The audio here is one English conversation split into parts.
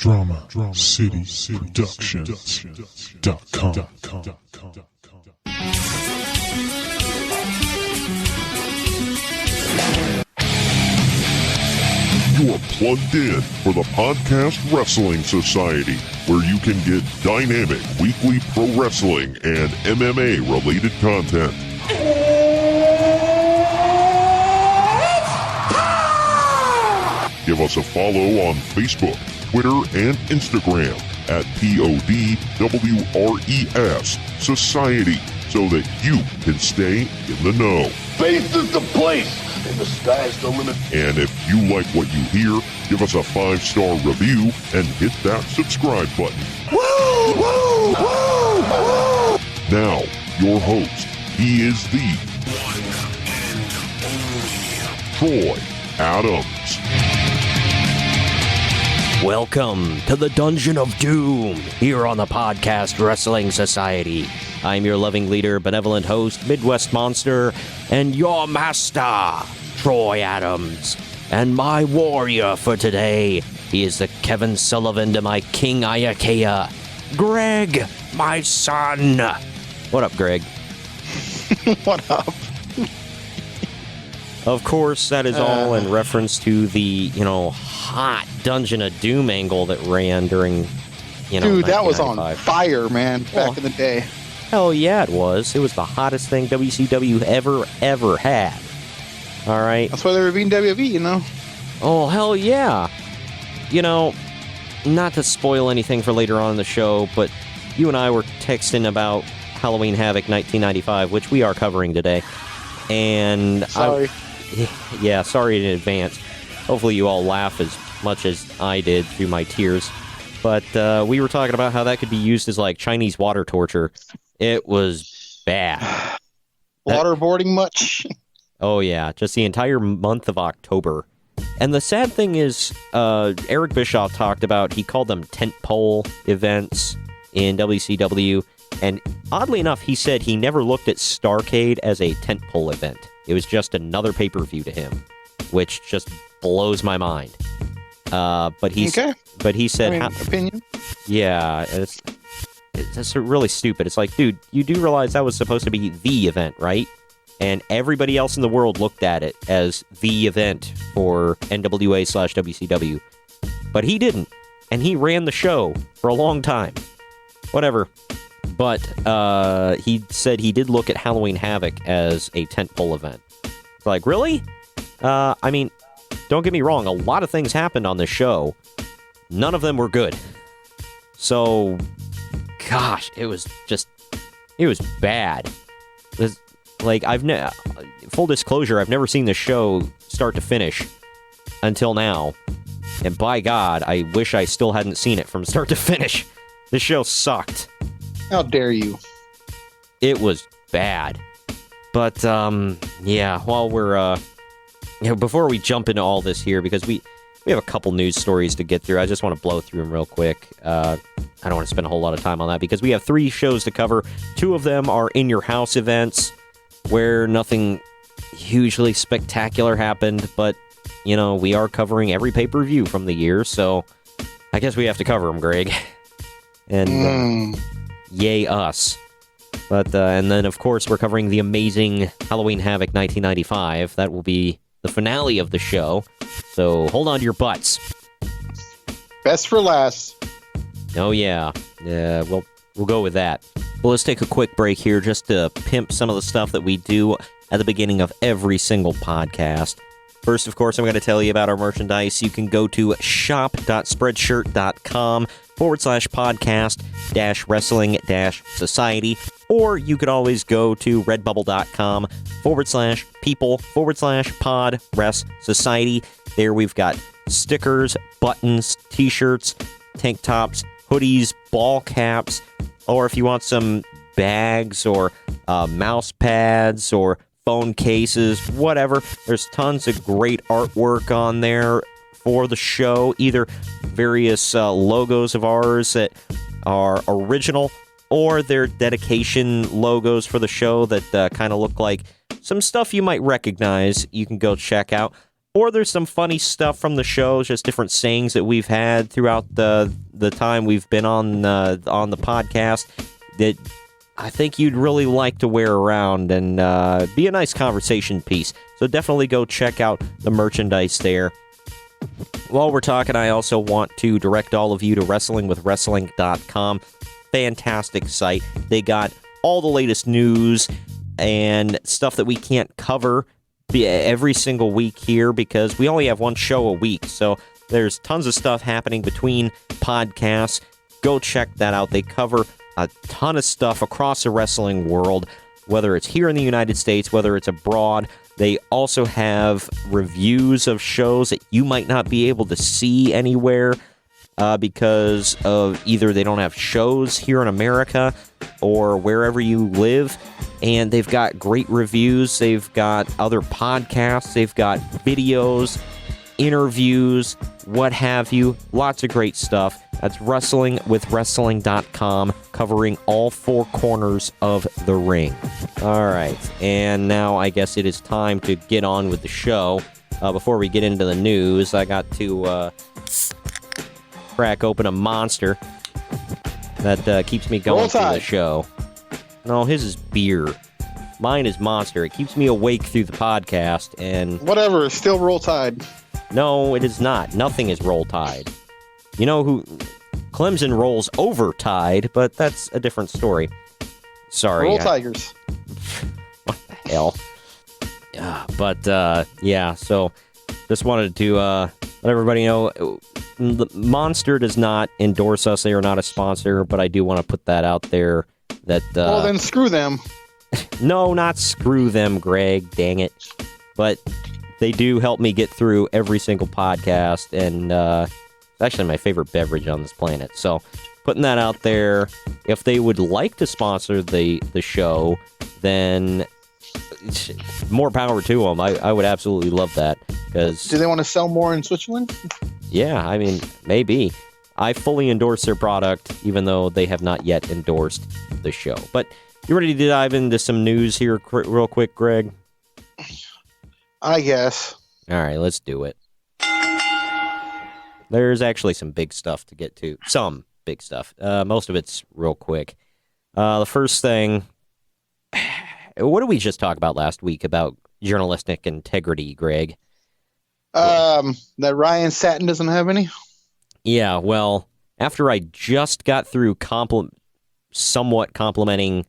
DramaCityProductions.com. You are plugged in for the Podcast Wrestling Society, where you can get dynamic weekly pro wrestling and MMA related content. Give us a follow on Facebook, Twitter, and Instagram at PODWRES Society so that you can stay in the know. Space is the place, and the sky's the limit. And if you like what you hear, give us a 5-star review and hit that subscribe button. Woo! Woo! Woo! Woo! Now, your host, he is the one and only Troy Adams. Welcome to the Dungeon of Doom here on the Podcast Wrestling Society. I'm your loving leader, benevolent host, Midwest Monster, and your master, Troy Adams. And my warrior for today, he is the Kevin Sullivan to my King Ayakea, Greg, my son. What up, Greg? What up? Of course, that is all in reference to the, hot Dungeon of Doom angle that ran during, Dude, that was on 1995. fire, man, back in the day. Hell yeah, it was. It was the hottest thing WCW ever had. All right? That's why they were beating WWE, Oh, hell yeah. Not to spoil anything for later on in the show, but you and I were texting about Halloween Havoc 1995, which we are covering today. And Sorry. Yeah, sorry in advance. Hopefully you all laugh as much as I did through my tears. But we were talking about how that could be used as, like, Chinese water torture. It was bad. Waterboarding much? Oh, yeah. Just the entire month of October. And the sad thing is, Eric Bischoff talked about, he called them tentpole events in WCW. And oddly enough, he said he never looked at Starrcade as a tentpole event. It was just another pay-per-view to him, which just blows my mind. But he said, opinion? Yeah, it's really stupid. It's like, dude, you do realize that was supposed to be the event, right? And everybody else in the world looked at it as the event for NWA/WCW. But he didn't. And he ran the show for a long time. Whatever. But he said he did look at Halloween Havoc as a tentpole event. It's like, really? Don't get me wrong. A lot of things happened on this show. None of them were good. So, gosh, it was bad. Full disclosure, I've never seen the show start to finish until now. And by God, I wish I still hadn't seen it from start to finish. This show sucked. How dare you? It was bad. But, while we're, before we jump into all this here, because we have a couple news stories to get through, I just want to blow through them real quick. I don't want to spend a whole lot of time on that, because we have 3 shows to cover. 2 of them are In Your House events, where nothing hugely spectacular happened, but, we are covering every pay-per-view from the year, so I guess we have to cover them, Greg. And, yay us. But, and then, of course, we're covering the amazing Halloween Havoc 1995. That will be the finale of the show. So, hold on to your butts. Best for last. Oh, yeah. Yeah, we'll go with that. Well, let's take a quick break here just to pimp some of the stuff that we do at the beginning of every single podcast. First, of course, I'm going to tell you about our merchandise. You can go to shop.spreadshirt.com/podcast-wrestling-society, or you could always go to redbubble.com/people/pod-res-society. There we've got stickers, buttons, t-shirts, tank tops, hoodies, ball caps, or if you want some bags or mouse pads or phone cases, whatever. There's tons of great artwork on there for the show, either various logos of ours that are original, or they're dedication logos for the show that kind of look like some stuff you might recognize. You can go check out. or there's some funny stuff from the show, just different sayings that we've had throughout the time we've been on the podcast that I think you'd really like to wear around and be a nice conversation piece. So definitely go check out the merchandise there. While we're talking, I also want to direct all of you to wrestlingwithwrestling.com. Fantastic site. They got all the latest news and stuff that we can't cover every single week here because we only have one show a week. So there's tons of stuff happening between podcasts. Go check that out. They cover a ton of stuff across the wrestling world, whether it's here in the United States, whether it's abroad. They also have reviews of shows that you might not be able to see anywhere because of either they don't have shows here in America or wherever you live. And they've got great reviews. They've got other podcasts. They've got videos, interviews, what have you. Lots of great stuff. That's wrestlingwithwrestling.com, covering all four corners of the ring. All right, and now I guess it is time to get on with the show. Before we get into the news, I got to crack open a Monster that keeps me going through the show. No, his is beer. Mine is Monster. It keeps me awake through the podcast, and... Whatever, it's still Roll Tide. No, it is not. Nothing is Roll Tide. You know who... Clemson rolls over Tide, but that's a different story. Sorry. Roll Tigers. What the hell? Yeah, so just wanted to let everybody know, Monster does not endorse us. They are not a sponsor, but I do want to put that out there. That well, then screw them. No, not screw them, Greg. Dang it. But they do help me get through every single podcast, and it's actually my favorite beverage on this planet. So putting that out there, if they would like to sponsor the show, then more power to them. I would absolutely love that. Cause, do they want to sell more in Switzerland? Yeah, I mean, maybe. I fully endorse their product, even though they have not yet endorsed the show. But you ready to dive into some news here real quick, Greg? I guess. All right, let's do it. There's actually some big stuff to get to. Some big stuff. Most of it's real quick. The first thing, what did we just talk about last week about journalistic integrity, Greg? That Ryan Satin doesn't have any? Yeah, well, after I just got through somewhat complimenting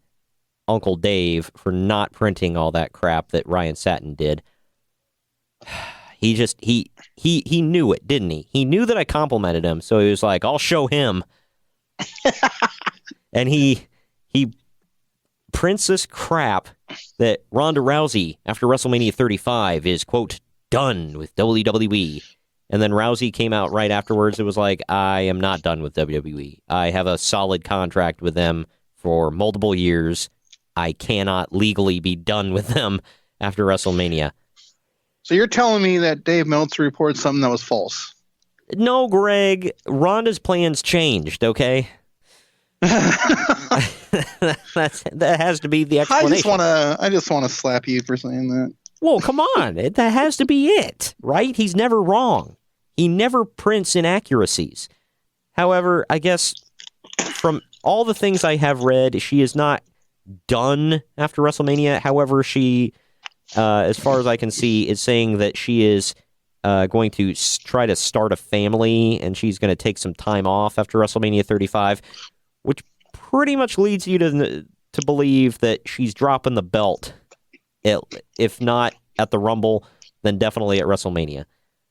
Uncle Dave for not printing all that crap that Ryan Satin did, he knew it, didn't he? He knew that I complimented him, so he was like, I'll show him. And he prints this crap that Ronda Rousey, after WrestleMania 35, is, quote, done with WWE. And then Rousey came out right afterwards. It was like, I am not done with WWE. I have a solid contract with them for multiple years. I cannot legally be done with them after WrestleMania. So you're telling me that Dave Meltzer reported something that was false? No, Greg. Ronda's plans changed, okay? That has to be the explanation. I just want to slap you for saying that. Well, come on. That has to be it, right? He's never wrong. He never prints inaccuracies. However, I guess from all the things I have read, she is not done after WrestleMania. However, she, as far as I can see, is saying that she is going to try to start a family, and she's going to take some time off after WrestleMania 35, which pretty much leads you to believe that she's dropping the belt. If not at the Rumble, then definitely at WrestleMania.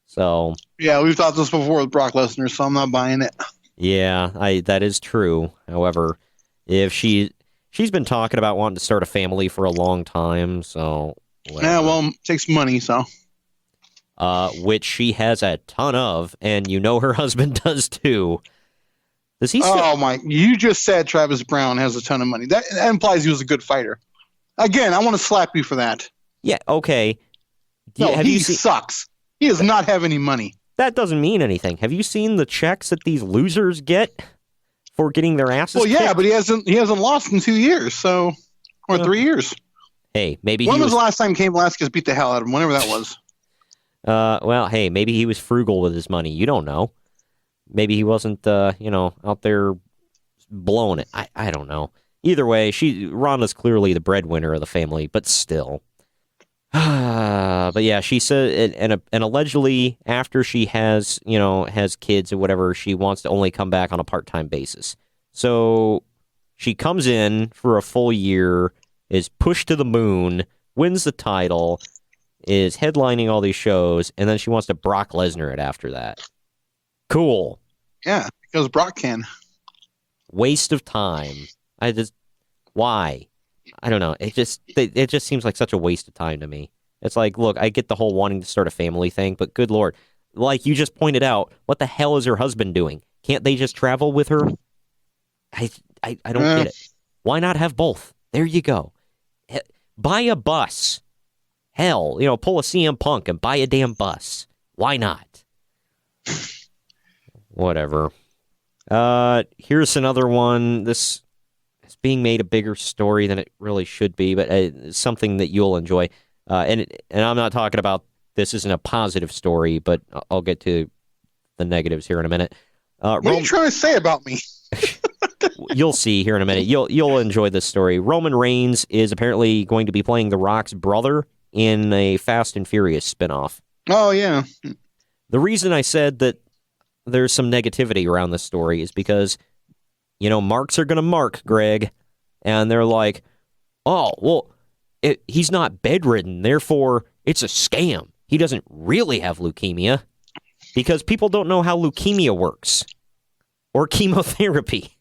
So yeah, we've thought this before with Brock Lesnar, so I'm not buying it. Yeah, that is true. However, if she's been talking about wanting to start a family for a long time, so yeah, well, it takes money, so which she has a ton of, and you know her husband does too. Does he? Oh my! You just said Travis Brown has a ton of money. That implies he was a good fighter. Again, I want to slap you for that. Yeah, okay. He sucks. He does not have any money. That doesn't mean anything. Have you seen the checks that these losers get for getting their asses kicked? Yeah, but he hasn't lost in 2 years, or 3 years. Hey, maybe when was the last time Cain Velasquez beat the hell out of him? Whenever that was. Well, hey, maybe he was frugal with his money. You don't know. Maybe he wasn't, out there blowing it. I don't know. Either way, Rhonda's clearly the breadwinner of the family, but still. But yeah, she said, and allegedly after she has kids or whatever, she wants to only come back on a part-time basis. So she comes in for a full year, is pushed to the moon, wins the title, is headlining all these shows, and then she wants to Brock Lesnar it after that. Cool. Yeah, because Brock can. Waste of time. Why? I don't know. It just seems like such a waste of time to me. It's like, look, I get the whole wanting to start a family thing, but good Lord, like you just pointed out, what the hell is her husband doing? Can't they just travel with her? I don't get it. Why not have both? There you go. Buy a bus. Hell, pull a CM Punk and buy a damn bus. Why not? Whatever. Here's another one. This is being made a bigger story than it really should be, but it's something that you'll enjoy. And I'm not talking about this isn't a positive story, but I'll get to the negatives here in a minute. What are you trying to say about me? You'll see here in a minute. You'll enjoy this story. Roman Reigns is apparently going to be playing The Rock's brother in a Fast and Furious spinoff. Oh, yeah. The reason I said that there's some negativity around this story is because, marks are going to mark, Greg. And they're like, oh, well, he's not bedridden, therefore it's a scam. He doesn't really have leukemia because people don't know how leukemia works or chemotherapy.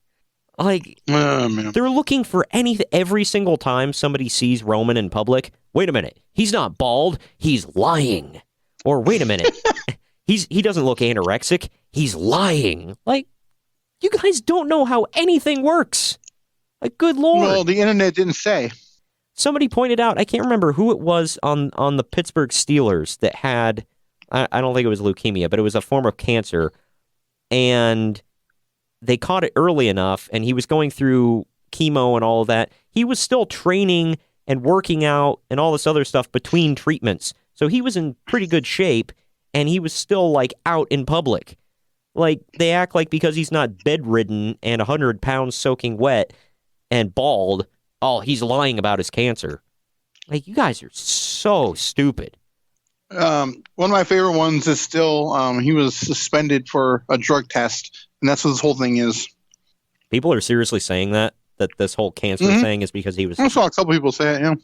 Like, they're looking for every single time somebody sees Roman in public. Wait a minute, he's not bald, he's lying. Or wait a minute, he doesn't look anorexic, he's lying. Like, you guys don't know how anything works. Like, good Lord. Well, the internet didn't say. Somebody pointed out, I can't remember who it was on the Pittsburgh Steelers that had, I don't think it was leukemia, but it was a form of cancer. And they caught it early enough, and he was going through chemo and all of that. He was still training and working out and all this other stuff between treatments. So he was in pretty good shape, and he was still, like, out in public. Like, they act like because he's not bedridden and 100 pounds soaking wet and bald, oh, he's lying about his cancer. Like, you guys are so stupid. One of my favorite ones is still he was suspended for a drug test, and that's what this whole thing is. People are seriously saying that this whole cancer thing is because he was... I saw a couple people say it,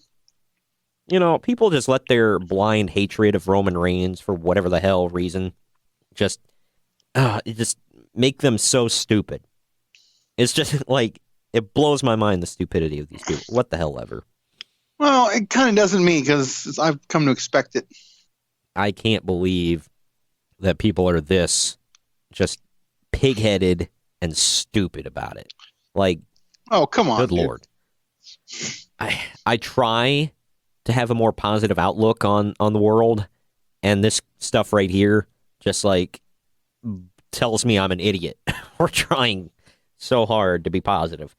yeah. People just let their blind hatred of Roman Reigns for whatever the hell reason just make them so stupid. It's just like, it blows my mind, the stupidity of these people. What the hell ever. Well, it kind of doesn't me, because I've come to expect it. I can't believe that people are this just pig-headed and stupid about it. Like, oh, come on, good Lord. I try to have a more positive outlook on the world, and this stuff right here just, like, tells me I'm an idiot. We're trying so hard to be positive.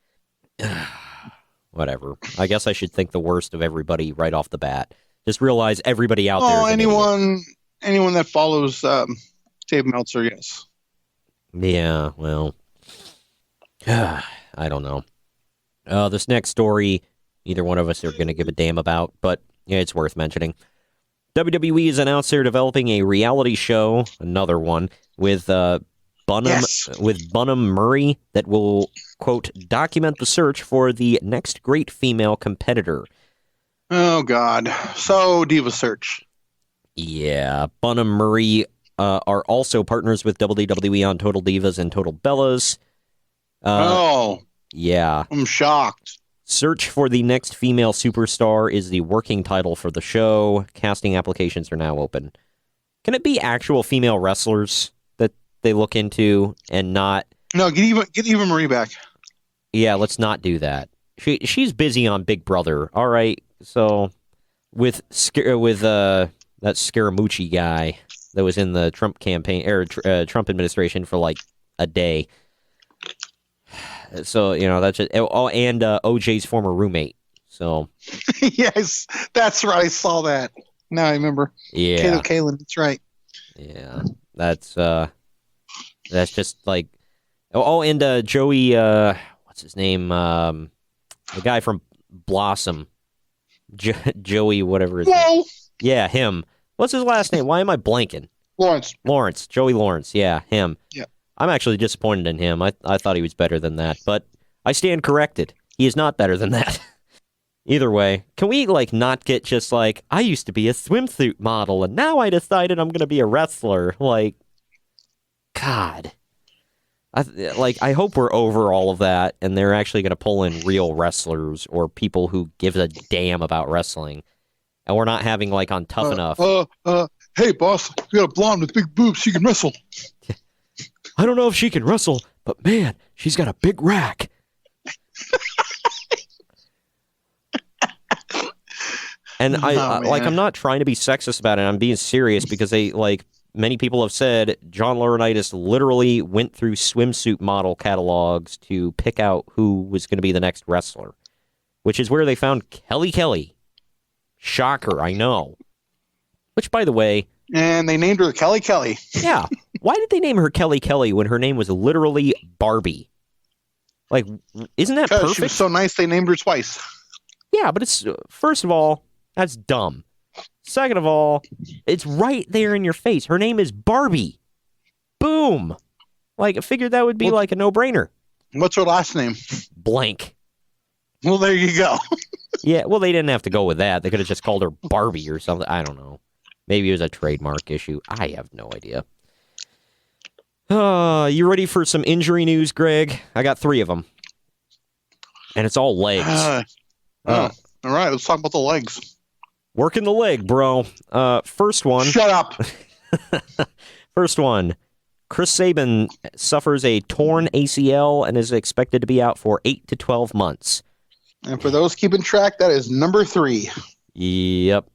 Whatever. I guess I should think the worst of everybody right off the bat. Just realize everybody out there is anyone that follows Dave Meltzer, yes. Yeah, well, I don't know. This next story, neither one of us are going to give a damn about, but yeah, it's worth mentioning. WWE has announced they're developing a reality show, another one, with Bunham Murray that will, quote, document the search for the next great female competitor. Oh, God. So, Diva Search. Yeah. Bunham Murray are also partners with WWE on Total Divas and Total Bellas. Yeah. I'm shocked. Search for the next female superstar is the working title for the show. Casting applications are now open. Can it be actual female wrestlers that they look into and not... No, get Eva Marie back. Yeah, let's not do that. She's busy on Big Brother. All right, so with that Scaramucci guy that was in the Trump campaign or Trump administration for like a day. So that's just and OJ's former roommate. So yes, that's right. I saw that. Now I remember. Yeah. Kato Kalin, that's right. Yeah. That's just like... Oh, and Joey, what's his name? The guy from Blossom. Joey, whatever his name. Yeah, him. What's his last name? Why am I blanking? Lawrence. Joey Lawrence. Yeah, him. Yeah. I'm actually disappointed in him. I thought he was better than that, but I stand corrected. He is not better than that. Either way, can we, like, not get just, like, I used to be a swimsuit model, and now I decided I'm going to be a wrestler? Like, God. I hope we're over all of that, and they're actually going to pull in real wrestlers or people who give a damn about wrestling. And we're not having, like, on Tough Enough. Hey, boss, we got a blonde with big boobs. She can wrestle. I don't know if she can wrestle, but, man, she's got a big rack. And I'm not trying to be sexist about it. I'm being serious because many people have said John Laurinaitis literally went through swimsuit model catalogs to pick out who was going to be the next wrestler, which is where they found Kelly. Shocker, I know. Which, by the way... And they named her Kelly. Yeah. Why did they name her Kelly when her name was literally Barbie? Like, isn't that perfect? She was so nice they named her twice. Yeah, but it's... First of all, that's dumb. Second of all, it's right there in your face. Her name is Barbie. Boom. Like, I figured that would be like a no-brainer. What's her last name? Blank. Well, there you go. Yeah, well, they didn't have to go with that. They could have just called her Barbie or something. I don't know. Maybe it was a trademark issue. I have no idea. You ready for some injury news, Greg? I got 3 of them. And it's all legs. All right, let's talk about the legs. Working the leg, bro. First one. Shut up. First one. Chris Sabin suffers a torn ACL and is expected to be out for 8 to 12 months. And for those keeping track, that is number 3. Yep.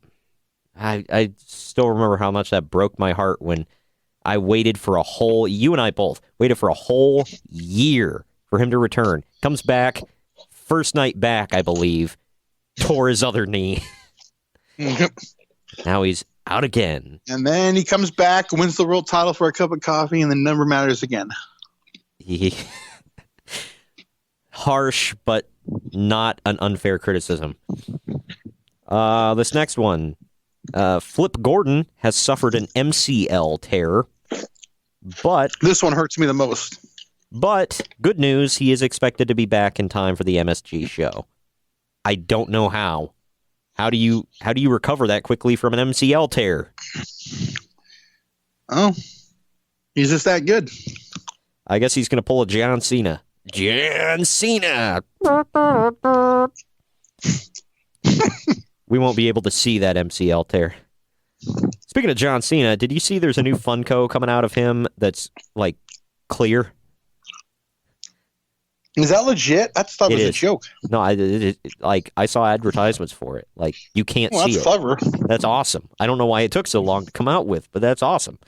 I still remember how much that broke my heart when I waited for you and I both waited for a whole year for him to return. Comes back, first night back, I believe, tore his other knee. Now he's out again. And then he comes back, wins the world title for a cup of coffee, and then never matters again. Harsh, but not an unfair criticism. This next one. Flip Gordon has suffered an MCL tear, but... This one hurts me the most. But, good news, he is expected to be back in time for the MSG show. I don't know how. How do you recover that quickly from an MCL tear? Oh, he's just that good. I guess he's going to pull a John Cena. John Cena! We won't be able to see that MCL tear. Speaking of John Cena, did you see there's a new Funko coming out of him that's, like, clear? Is that legit? I thought it was a joke. No, I saw advertisements for it. Like, you can't see it. That's clever. That's awesome. I don't know why it took so long to come out with, but that's awesome.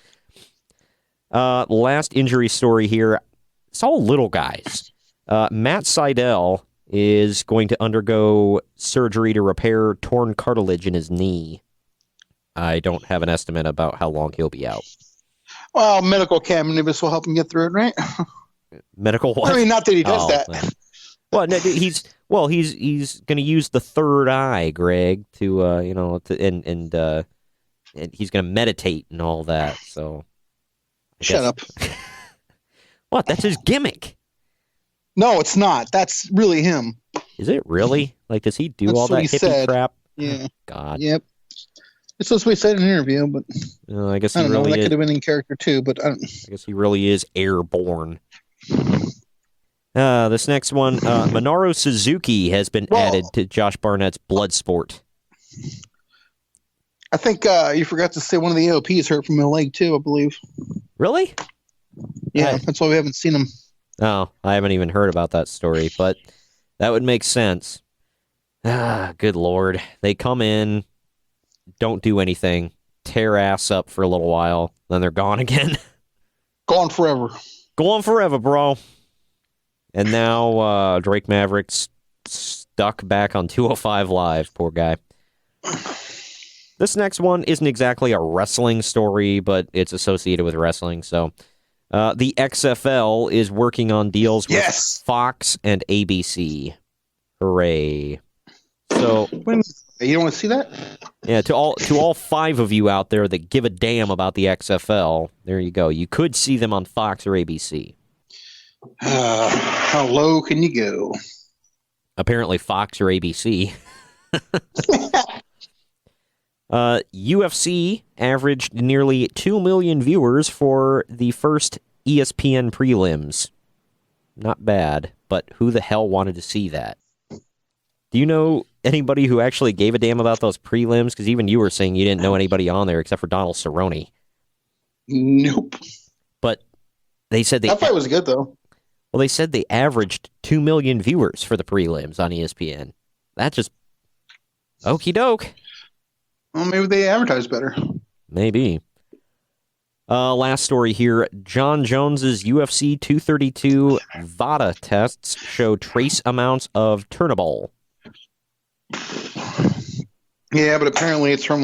Last injury story here. It's all little guys. Matt Sydal is going to undergo surgery to repair torn cartilage in his knee. I don't have an estimate about how long he'll be out. Well, medical cannabis will help him get through it, right? Medical what? I mean, not that he does that. Well, no, he's going to use the third eye, Greg, to and he's going to meditate and all that. So, shut up. What? That's his gimmick. No, it's not. That's really him. Is it really? Like, does he do all that hippie crap? Yeah. Oh, God. Yep. It's just what he said in an interview, but I guess I don't really know. That could have been in character too, but I guess he really is airborne. This next one, Minoru Suzuki has been added to Josh Barnett's Bloodsport. I think you forgot to say one of the AOPs hurt from the leg too, I believe. Really? Yeah, that's why we haven't seen him. Oh, I haven't even heard about that story, but that would make sense. Good Lord. They come in, don't do anything, tear ass up for a little while, then they're gone again. Gone forever. Gone forever, bro. And now Drake Maverick's stuck back on 205 Live. Poor guy. This next one isn't exactly a wrestling story, but it's associated with wrestling. So, the XFL is working on deals with Fox and ABC. Hooray! So, you don't want to see that? Yeah, to all 5 of you out there that give a damn about the XFL, there you go. You could see them on Fox or ABC. How low can you go? Apparently, Fox or ABC. UFC averaged nearly 2 million viewers for the first ESPN prelims. Not bad, but who the hell wanted to see that? Do you know anybody who actually gave a damn about those prelims? Because even you were saying you didn't know anybody on there except for Donald Cerrone. Nope. But they said that fight was good, though. Well, they said they averaged 2 million viewers for the prelims on ESPN. That just... Okie doke. Well, maybe they advertise better. Maybe. Last story here. John Jones's UFC 232 VADA tests show trace amounts of Turnbull. Yeah, but apparently it's from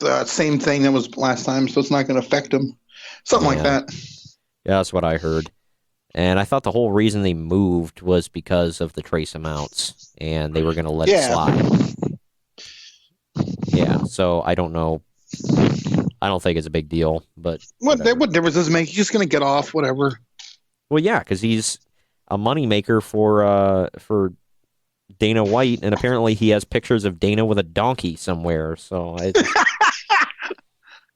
the same thing that was last time, so it's not going to affect him. Something like that. Yeah, that's what I heard. And I thought the whole reason they moved was because of the trace amounts, and they were going to let it slide. Yeah, so I don't know. I don't think it's a big deal, but what difference does it make? He's just going to get off, whatever. Well, yeah, because he's a moneymaker for Dana White, and apparently he has pictures of Dana with a donkey somewhere. So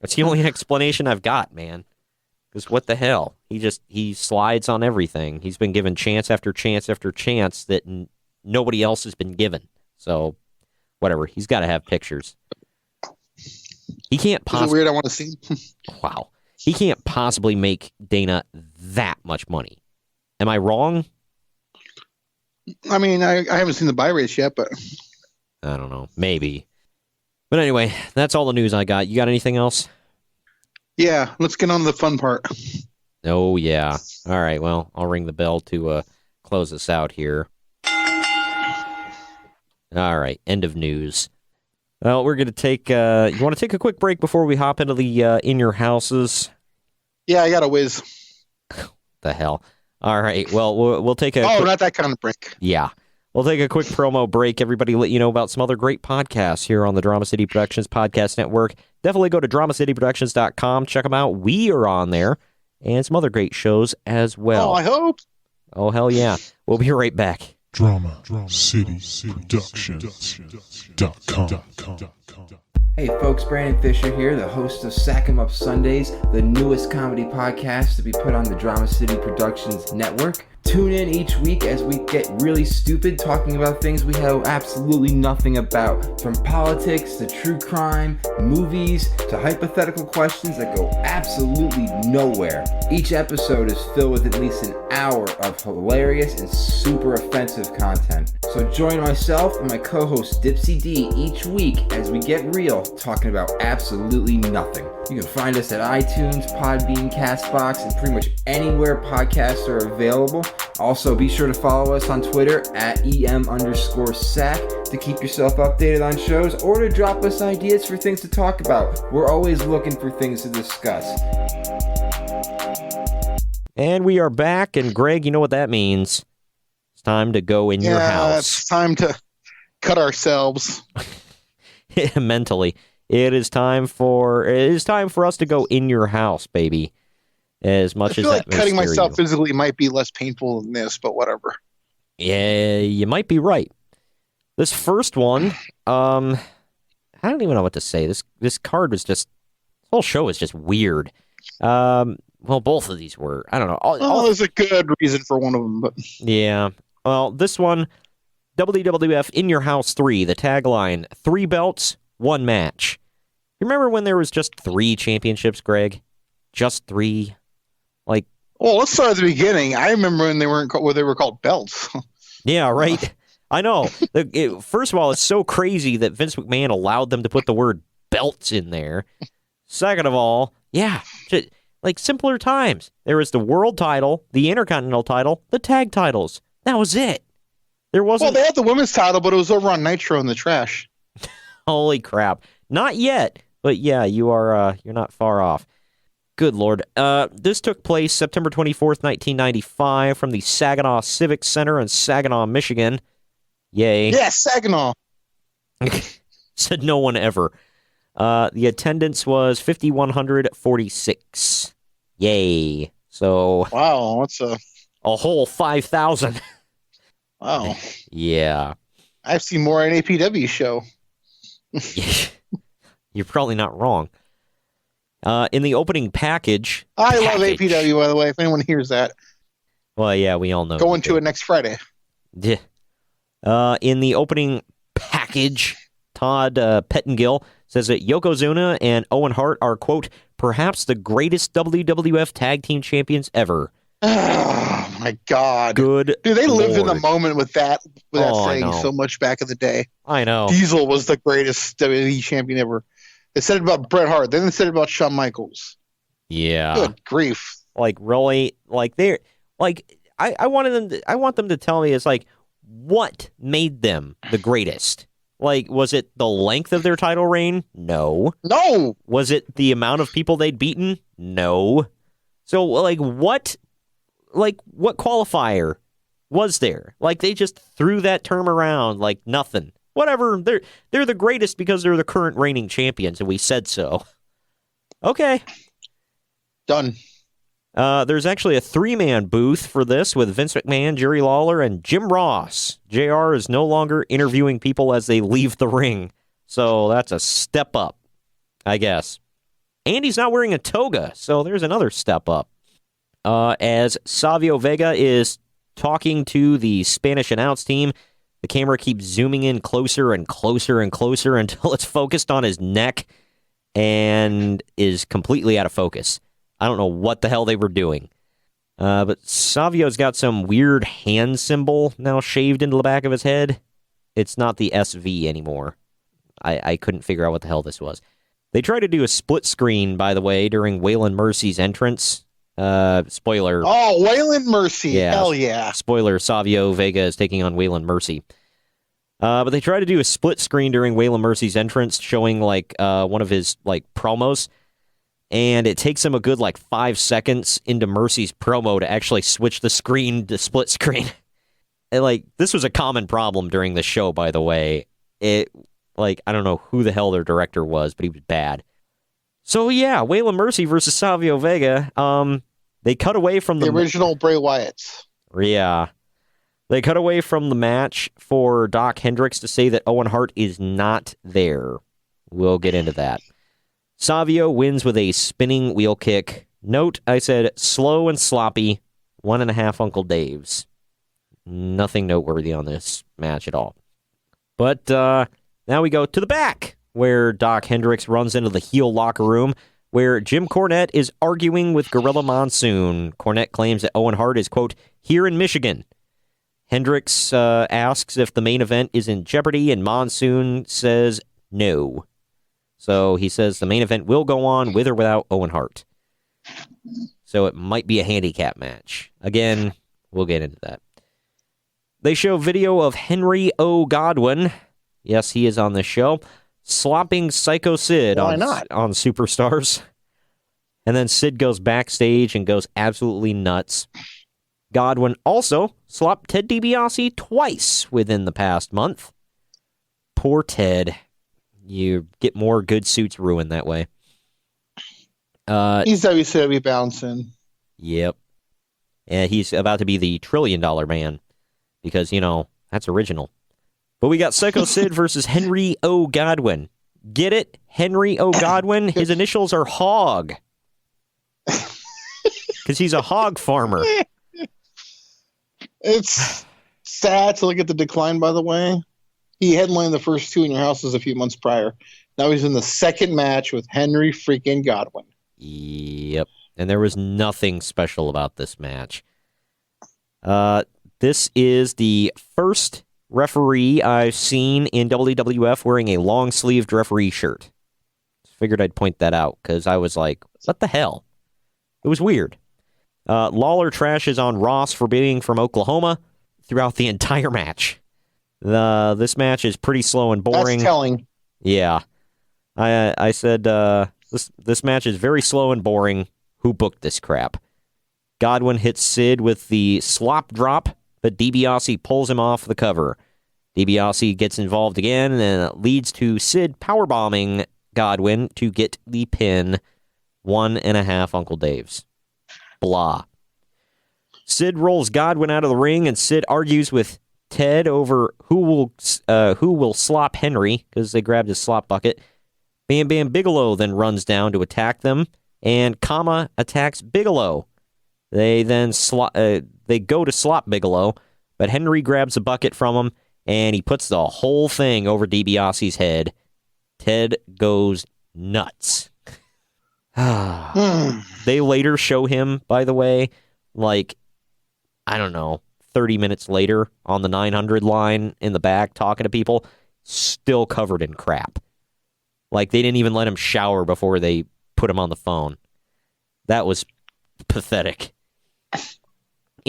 that's the only explanation I've got, man. Because what the hell? He slides on everything. He's been given chance after chance after chance that nobody else has been given. So whatever. He's got to have pictures. He can't possibly. Is it weird? I want to see. Wow. He can't possibly make Dana that much money. Am I wrong? I mean, I haven't seen the buy rates yet, but I don't know. Maybe. But anyway, that's all the news I got. You got anything else? Yeah, let's get on to the fun part. Oh, yeah. All right, well, I'll ring the bell to close us out here. All right, end of news. Well, we're going to take... you want to take a quick break before we hop into the In Your Houses? Yeah, I got a whiz. The hell? All right, well, we'll take a... not that kind of break. Yeah. We'll take a quick promo break. Everybody let you know about some other great podcasts here on the Drama City Productions Podcast Network. Definitely go to DramaCityProductions.com. Check them out. We are on there. And some other great shows as well. Oh, I hope. Oh, hell yeah. We'll be right back. DramaCityProductions.com. Hey folks, Brandon Fisher here, the host of Sack 'em Up Sundays, the newest comedy podcast to be put on the Drama City Productions Network. Tune in each week as we get really stupid talking about things we know absolutely nothing about. From politics to true crime, movies, to hypothetical questions that go absolutely nowhere. Each episode is filled with at least an hour of hilarious and super offensive content. So join myself and my co-host Dipsy D each week as we get real, talking about absolutely nothing. You can find us at iTunes, Podbean, CastBox, and pretty much anywhere podcasts are available. Also, be sure to follow us on Twitter at EM_SAC to keep yourself updated on shows or to drop us ideas for things to talk about. We're always looking for things to discuss. And we are back, and Greg, you know what that means. It's time to go in your house. It's time to cut ourselves. Mentally. It is time for us to go in your house, baby. As much I feel as like that cutting may scare myself physically might be less painful than this, but whatever. Yeah, you might be right. This first one, I don't even know what to say. This card was just, the whole show was just weird. Well, both of these were. I don't know. There's a good reason for one of them, but yeah. Well, this one, WWF In Your House 3, the tagline: 3 belts, 1 match. You remember when there was just 3 championships, Greg? Just 3. Well, let's start at the beginning. I remember when they were called belts. Yeah, right. I know. First of all, it's so crazy that Vince McMahon allowed them to put the word belts in there. Second of all, yeah, simpler times. There was the world title, the Intercontinental title, the tag titles. That was it. There wasn't. Well, they had the women's title, but it was over on Nitro in the trash. Holy crap. Not yet, but yeah, you're not far off. Good Lord. This took place September 24th, 1995 from the Saginaw Civic Center in Saginaw, Michigan. Yay. Yes, Saginaw. Said no one ever. The attendance was 5,146. Yay. So. Wow, that's a whole 5,000. Wow. Yeah. I've seen more on APW show. You're probably not wrong. In the opening package. I love APW, by the way, if anyone hears that. Well, yeah, we all know. Going to it next Friday. Yeah. In the opening package, Todd Pettengill says that Yokozuna and Owen Hart are, quote, perhaps the greatest WWF tag team champions ever. Oh, my God. Good Dude, they lived in the Lord. moment with that saying I so much back in the day. I know. Diesel was the greatest WWE champion ever. They said it about Bret Hart. Then they said it about Shawn Michaels. Yeah. Good grief. Like, really? Like, they're... Like, I want them to tell me, it's like, what made them the greatest? Like, was it the length of their title reign? No. No. Was it the amount of people they'd beaten? No. So, like, what qualifier was there? Like, they just threw that term around like nothing. Whatever. They're the greatest because they're the current reigning champions, and we said so. Okay. Done. There's actually a 3-man booth for this with Vince McMahon, Jerry Lawler, and Jim Ross. JR is no longer interviewing people as they leave the ring, so that's a step up, I guess. And he's not wearing a toga, so there's another step up. As Savio Vega is talking to the Spanish announce team, the camera keeps zooming in closer and closer and closer until it's focused on his neck and is completely out of focus. I don't know what the hell they were doing. But Savio's got some weird hand symbol now shaved into the back of his head. It's not the SV anymore. I couldn't figure out what the hell this was. They tried to do a split screen, by the way, during Waylon Mercy's entrance. Spoiler. Oh, Waylon Mercy. Yeah, Hell yeah. Spoiler, Savio Vega is taking on Waylon Mercy. But they tried to do a split screen during Waylon Mercy's entrance, showing like one of his like promos. And it takes him a good, 5 seconds into Mercy's promo to actually switch the screen to split screen. And, this was a common problem during the show, by the way. I don't know who the hell their director was, but he was bad. So, yeah, Waylon Mercy versus Savio Vega. They cut away from the original Bray Wyatts. Yeah. They cut away from the match for Doc Hendricks to say that Owen Hart is not there. We'll get into that. Savio wins with a spinning wheel kick. Note, I said slow and sloppy, 1.5 Uncle Dave's. Nothing noteworthy on this match at all. But now we go to the back, where Doc Hendricks runs into the heel locker room, where Jim Cornette is arguing with Gorilla Monsoon. Cornette claims that Owen Hart is, quote, here in Michigan. Hendricks asks if the main event is in jeopardy, and Monsoon says no. So he says the main event will go on with or without Owen Hart. So it might be a handicap match. Again, we'll get into that. They show video of Henry O. Godwin. Yes, he is on the show. Slopping Psycho Sid on Superstars. And then Sid goes backstage and goes absolutely nuts. Godwin also slopped Ted DiBiase twice within the past month. Poor Ted. You get more good suits ruined that way. He's WCW bouncing. Yep. And he's about to be the $1 trillion man. Because, that's original. But we got Psycho Sid versus Henry O. Godwin. Get it? Henry O. Godwin? His initials are Hog. Because he's a hog farmer. It's sad to look at the decline, by the way. He headlined the first two In Your Houses a few months prior. Now he's in the second match with Henry freaking Godwin. Yep. And there was nothing special about this match. This is the first referee I've seen in WWF wearing a long-sleeved referee shirt. Figured I'd point that out, because I was like, what the hell? It was weird. Lawler trashes on Ross for being from Oklahoma throughout the entire match. This match is pretty slow and boring. That's telling. Yeah. I said this match is very slow and boring. Who booked this crap? Godwin hits Sid with the slop drop, but DiBiase pulls him off the cover. DiBiase gets involved again, and it leads to Sid powerbombing Godwin to get the pin. 1.5 Uncle Dave's. Blah. Sid rolls Godwin out of the ring, and Sid argues with Ted over who will slop Henry, because they grabbed his slop bucket. Bam Bam Bigelow then runs down to attack them, and Kama attacks Bigelow. They then go to slop Bigelow, but Henry grabs a bucket from him, and he puts the whole thing over DiBiase's head. Ted goes nuts. They later show him, by the way, like, I don't know, 30 minutes later on the 900 line in the back talking to people, still covered in crap. Like, they didn't even let him shower before they put him on the phone. That was pathetic.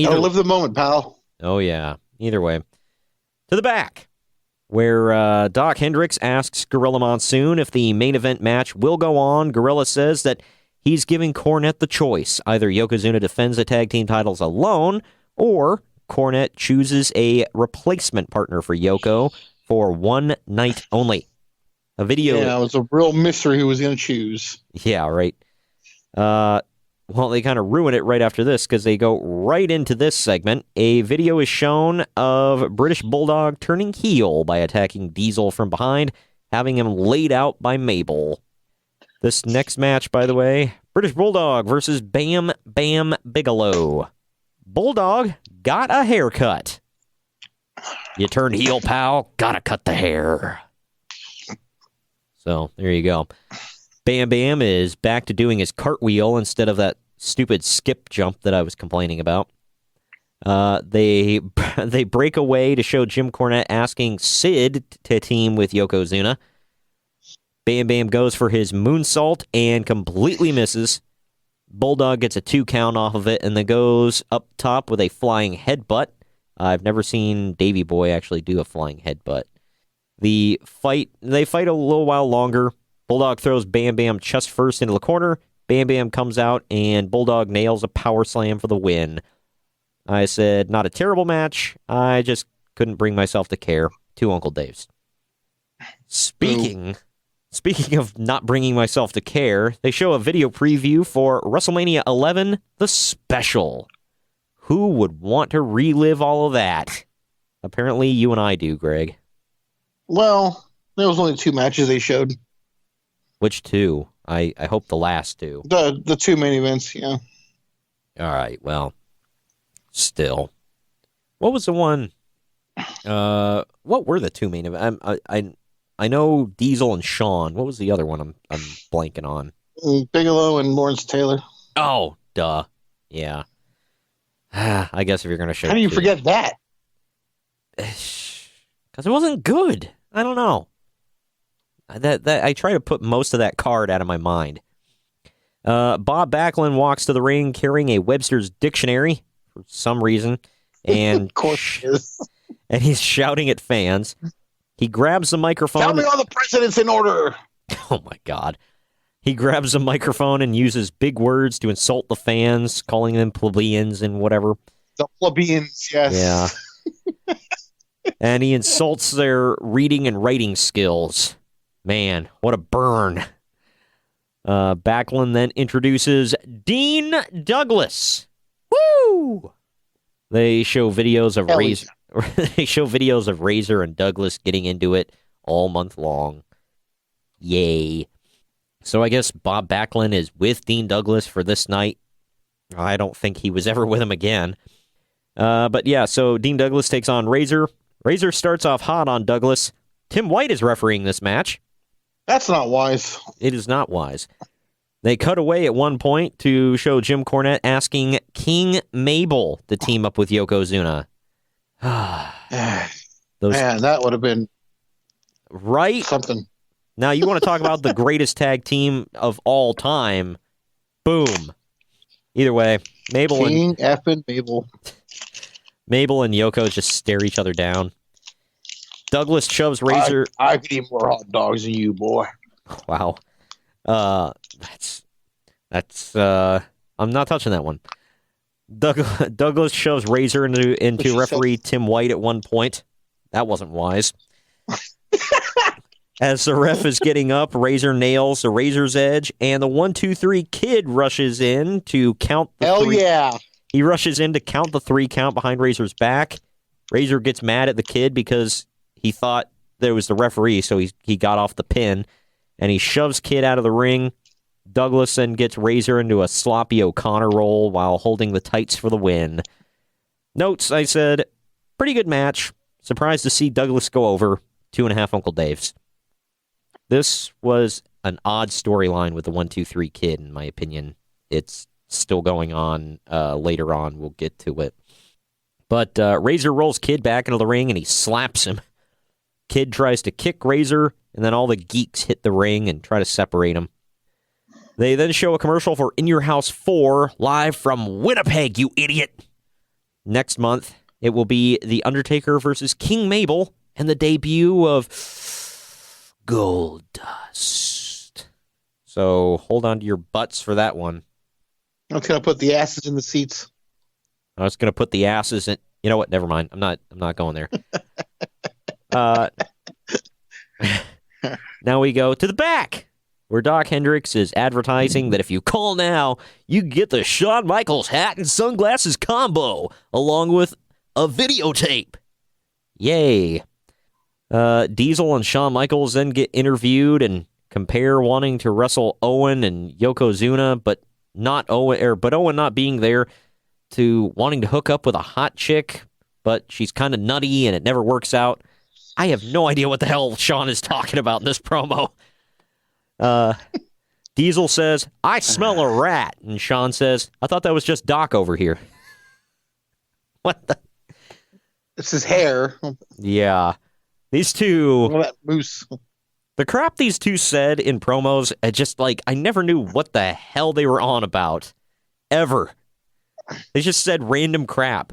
Gotta live the moment, pal. Oh, yeah. Either way. To the back, where Doc Hendricks asks Gorilla Monsoon if the main event match will go on. Gorilla says that he's giving Cornette the choice. Either Yokozuna defends the tag team titles alone, or Cornette chooses a replacement partner for Yoko for one night only. A video. Yeah, it was a real mystery who was going to choose. Yeah, right. Well, they kind of ruin it right after this because they go right into this segment. A video is shown of British Bulldog turning heel by attacking Diesel from behind, having him laid out by Mabel. This next match, by the way, British Bulldog versus Bam Bam Bigelow. Bulldog got a haircut. You turned heel, pal. Gotta cut the hair. So, there you go. Bam Bam is back to doing his cartwheel instead of that stupid skip jump that I was complaining about. They break away to show Jim Cornette asking Sid to team with Yokozuna. Bam Bam goes for his moonsault and completely misses. Bulldog gets a 2 count off of it and then goes up top with a flying headbutt. I've never seen Davey Boy actually do a flying headbutt. They fight a little while longer. Bulldog throws Bam Bam chest first into the corner. Bam Bam comes out, and Bulldog nails a power slam for the win. I said, not a terrible match. I just couldn't bring myself to care. 2 Uncle Daves. Speaking of not bringing myself to care, they show a video preview for WrestleMania 11, The Special. Who would want to relive all of that? Apparently you and I do, Greg. Well, there was only 2 matches they showed. Which 2? I hope the last 2. The 2 main events, yeah. All right, well, still. What was the one? What were the 2 main events? I know Diesel and Shawn. What was the other one I'm blanking on? Bigelow and Lawrence Taylor. Oh, duh. Yeah. I guess if you're going to show... How do you forget that? Because it wasn't good. I don't know. That I try to put most of that card out of my mind. Bob Backlund walks to the ring carrying a Webster's dictionary for some reason, and of course he is. And he's shouting at fans. He grabs the microphone. Tell me all the presidents in order. Oh my God! He grabs the microphone and uses big words to insult the fans, calling them plebeians and whatever. The plebeians, yes. Yeah. And he insults their reading and writing skills. Man, what a burn. Backlund then introduces Dean Douglas. Woo! They show videos of Razor. They show videos of Razor and Douglas getting into it all month long. Yay. So I guess Bob Backlund is with Dean Douglas for this night. I don't think he was ever with him again. But yeah, so Dean Douglas takes on Razor. Razor starts off hot on Douglas. Tim White is refereeing this match. That's not wise. It is not wise. They cut away at one point to show Jim Cornette asking King Mabel to team up with Yokozuna. Man, that would have been right something. Now, you want to talk about the greatest tag team of all time. Boom. Either way, Mabel King effing Mabel. and Yoko just stare each other down. Douglas shoves Razor. I could eat more hot dogs than you, boy. Wow. That's I'm not touching that one. Douglas shoves Razor into referee Tim White at one point. That wasn't wise. As the ref is getting up, Razor nails the Razor's edge, and the 1-2-3 Kid rushes in to count the Hell three. yeah. He rushes in to count the 3 count behind Razor's back. Razor gets mad at the Kid because he thought there was the referee, so he got off the pin, and he shoves Kid out of the ring. Douglas then gets Razor into a sloppy O'Connor roll while holding the tights for the win. Notes, I said, pretty good match. Surprised to see Douglas go over. 2.5 Uncle Dave's. This was an odd storyline with the 1-2-3 Kid, in my opinion. It's still going on later on. We'll get to it. But Razor rolls Kid back into the ring, and he slaps him. Kid tries to kick Razor, and then all the geeks hit the ring and try to separate him. They then show a commercial for In Your House 4, live from Winnipeg, you idiot! Next month, it will be The Undertaker versus King Mabel, and the debut of Goldust. So hold on to your butts for that one. I'm just gonna put the asses in the seats. I was gonna put the asses in. You know what? Never mind. I'm not going there. Now we go to the back, where Doc Hendricks is advertising that if you call now, you get the Shawn Michaels hat and sunglasses combo, along with a videotape. Yay. Diesel and Shawn Michaels then get interviewed and compare wanting to wrestle Owen and Yokozuna, but Owen not being there, to wanting to hook up with a hot chick, but she's kind of nutty and it never works out. I have no idea what the hell Shawn is talking about in this promo. Diesel says, "I smell a rat," and Shawn says, "I thought that was just Doc over here." What the? It's his hair. Yeah. These two, Well, that moose. the crap these two said in promos, I never knew what the hell they were on about. Ever. They just said random crap.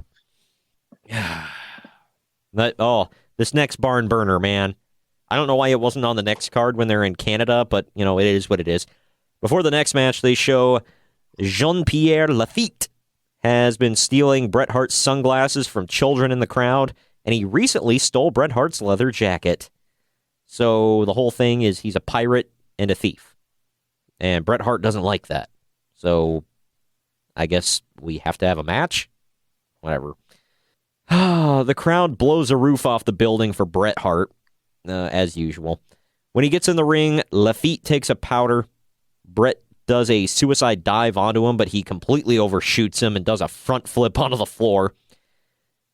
This next barn burner, man. I don't know why it wasn't on the next card when they're in Canada, but, it is what it is. Before the next match, they show Jean-Pierre Lafitte has been stealing Bret Hart's sunglasses from children in the crowd, and he recently stole Bret Hart's leather jacket. So the whole thing is he's a pirate and a thief. And Bret Hart doesn't like that. So I guess we have to have a match? Whatever. The crowd blows a roof off the building for Bret Hart, as usual. When he gets in the ring, Lafitte takes a powder. Bret does a suicide dive onto him, but he completely overshoots him and does a front flip onto the floor.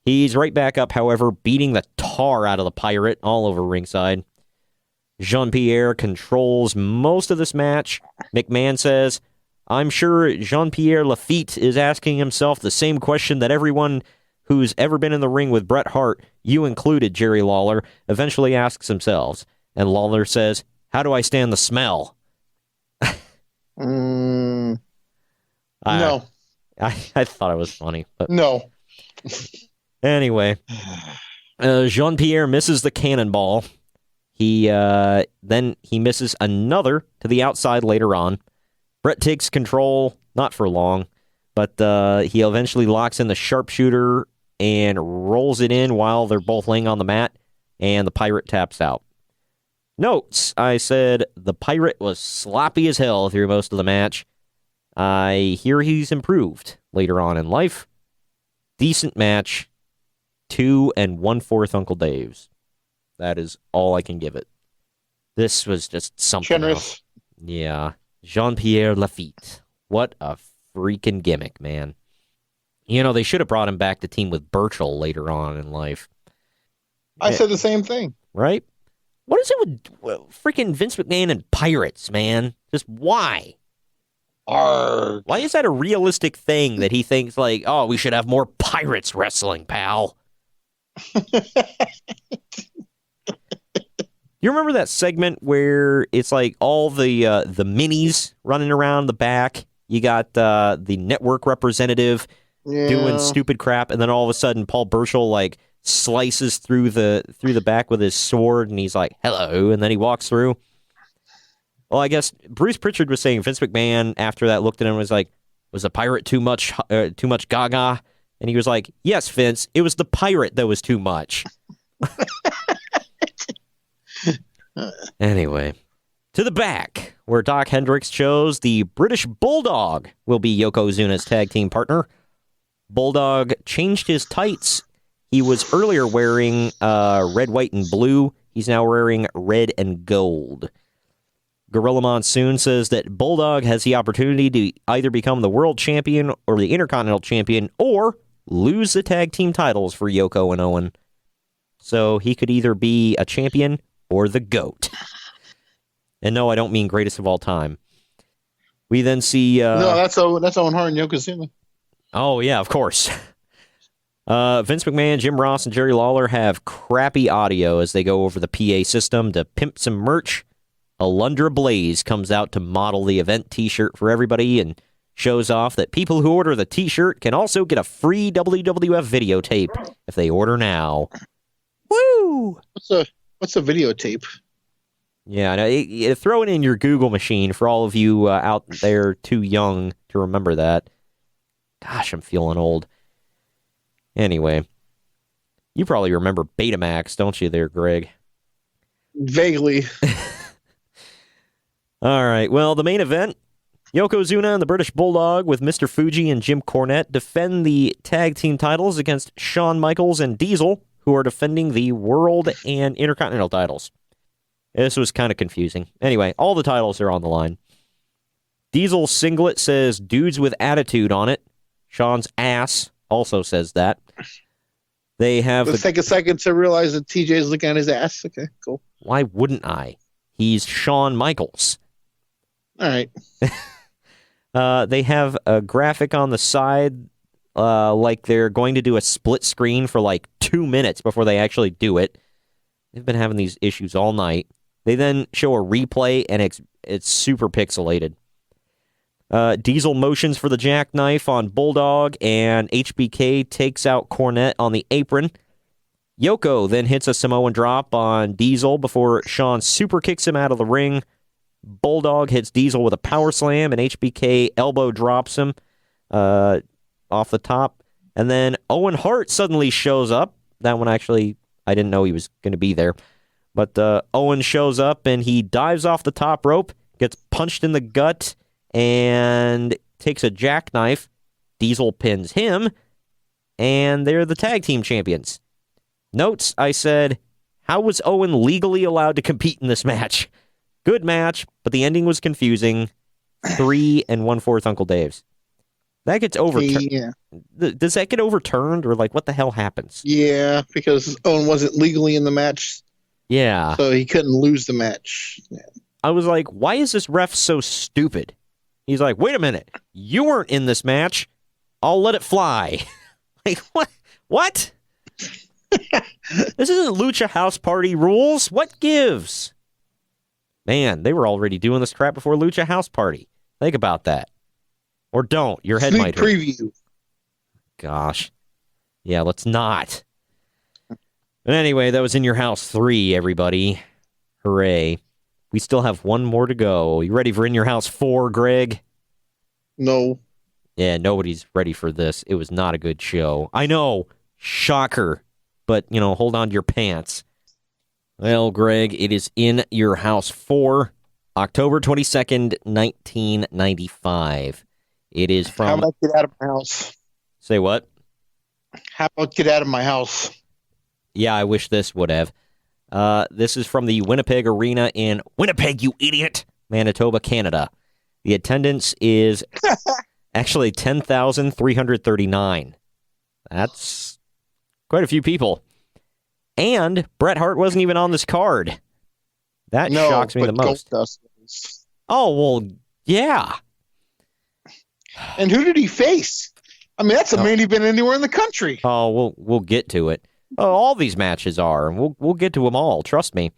He's right back up, however, beating the tar out of the pirate all over ringside. Jean-Pierre controls most of this match. McMahon says, "I'm sure Jean-Pierre Lafitte is asking himself the same question that everyone who's ever been in the ring with Bret Hart, you included, Jerry Lawler, eventually asks themselves." And Lawler says, "How do I stand the smell?" No. I thought it was funny. But No. anyway, Jean-Pierre misses the cannonball. Then he misses another to the outside later on. Bret takes control, not for long, but he eventually locks in the sharpshooter and rolls it in while they're both laying on the mat, and the pirate taps out. Notes, I said the pirate was sloppy as hell through most of the match. I hear he's improved later on in life. Decent match. 2 1/4 Uncle Dave's. That is all I can give it. This was just something Generous. else. Yeah. Jean-Pierre Lafitte. What a freaking gimmick, man. They should have brought him back to team with Burchell later on in life. I said the same thing. Right? What is it with freaking Vince McMahon and pirates, man? Just why? Arg. Why is that a realistic thing that he thinks like, oh, we should have more pirates wrestling, pal? You remember that segment where it's like all the minis running around the back? You got the network representative doing stupid crap, and then all of a sudden Paul Burchill like slices through the back with his sword, and he's like, "Hello," and then he walks through. Well, I guess Bruce Pritchard was saying Vince McMahon after that looked at him and was like, "Was the pirate too much gaga?" And he was like, "Yes, Vince, it was the pirate that was too much." Anyway, to the back, where Doc Hendricks chose the British Bulldog will be Yokozuna's tag team partner. Bulldog changed his tights. He was earlier wearing red, white, and blue. He's now wearing red and gold. Gorilla Monsoon says that Bulldog has the opportunity to either become the world champion or the Intercontinental champion or lose the tag team titles for Yoko and Owen. So he could either be a champion or the GOAT. And no, I don't mean greatest of all time. We then see... no, that's Owen Hart and Yokozuna. Oh, yeah, of course. Vince McMahon, Jim Ross, and Jerry Lawler have crappy audio as they go over the PA system to pimp some merch. Alundra Blaze comes out to model the event t-shirt for everybody and shows off that people who order the t-shirt can also get a free WWF videotape if they order now. Woo! What's a videotape? Yeah, no, throw it in your Google machine for all of you out there too young to remember that. Gosh, I'm feeling old. Anyway, you probably remember Betamax, don't you there, Greg? Vaguely. All right, well, the main event, Yokozuna and the British Bulldog with Mr. Fuji and Jim Cornette defend the tag team titles against Shawn Michaels and Diesel, who are defending the World and Intercontinental titles. This was kind of confusing. Anyway, all the titles are on the line. Diesel's singlet says dudes with attitude on it. Shawn's ass also says that. They have... Let's take a second to realize that TJ's looking at his ass. Okay, cool. Why wouldn't I? He's Shawn Michaels. All right. They have a graphic on the side like they're going to do a split screen for like 2 minutes before they actually do it. They've been having these issues all night. They then show a replay, and it's super pixelated. Diesel motions for the jackknife on Bulldog, and HBK takes out Cornette on the apron. Yoko then hits a Samoan drop on Diesel before Shawn super kicks him out of the ring. Bulldog hits Diesel with a power slam, and HBK elbow drops him off the top. And then Owen Hart suddenly shows up. That one actually, I didn't know he was going to be there. But Owen shows up, and he dives off the top rope, gets punched in the gut, and takes a jackknife. Diesel pins him, and they're the tag team champions. Notes, I said, how was Owen legally allowed to compete in this match? Good match, but the ending was confusing. 3 1/4 Uncle Dave's. That gets overturned. Yeah. Does that get overturned, or like what the hell happens? Yeah, because Owen wasn't legally in the match. Yeah. So he couldn't lose the match. Yeah. I was like, why is this ref so stupid? He's like, wait a minute. You weren't in this match. I'll let it fly. Like, what? What? This isn't Lucha House Party rules. What gives? Man, they were already doing this crap before Lucha House Party. Think about that. Or don't. Your head might hurt. Preview. Gosh. Yeah, let's not. But anyway, that was In Your House 3, everybody. Hooray. We still have one more to go. You ready for In Your House 4, Greg? No. Yeah, nobody's ready for this. It was not a good show. I know. Shocker. But, hold on to your pants. Well, Greg, it is In Your House 4, October 22nd, 1995. It is from... How about get out of my house? Say what? How about get out of my house? Yeah, I wish this would have. This is from the Winnipeg Arena in Winnipeg, you idiot! Manitoba, Canada. The attendance is actually 10,339. That's quite a few people. And Bret Hart wasn't even on this card. That shocks me the most. Oh, well, yeah. And who did he face? I mean, that's a main event anywhere in the country. Oh, we'll get to it. Oh, all these matches are, and we'll get to them all. Trust me.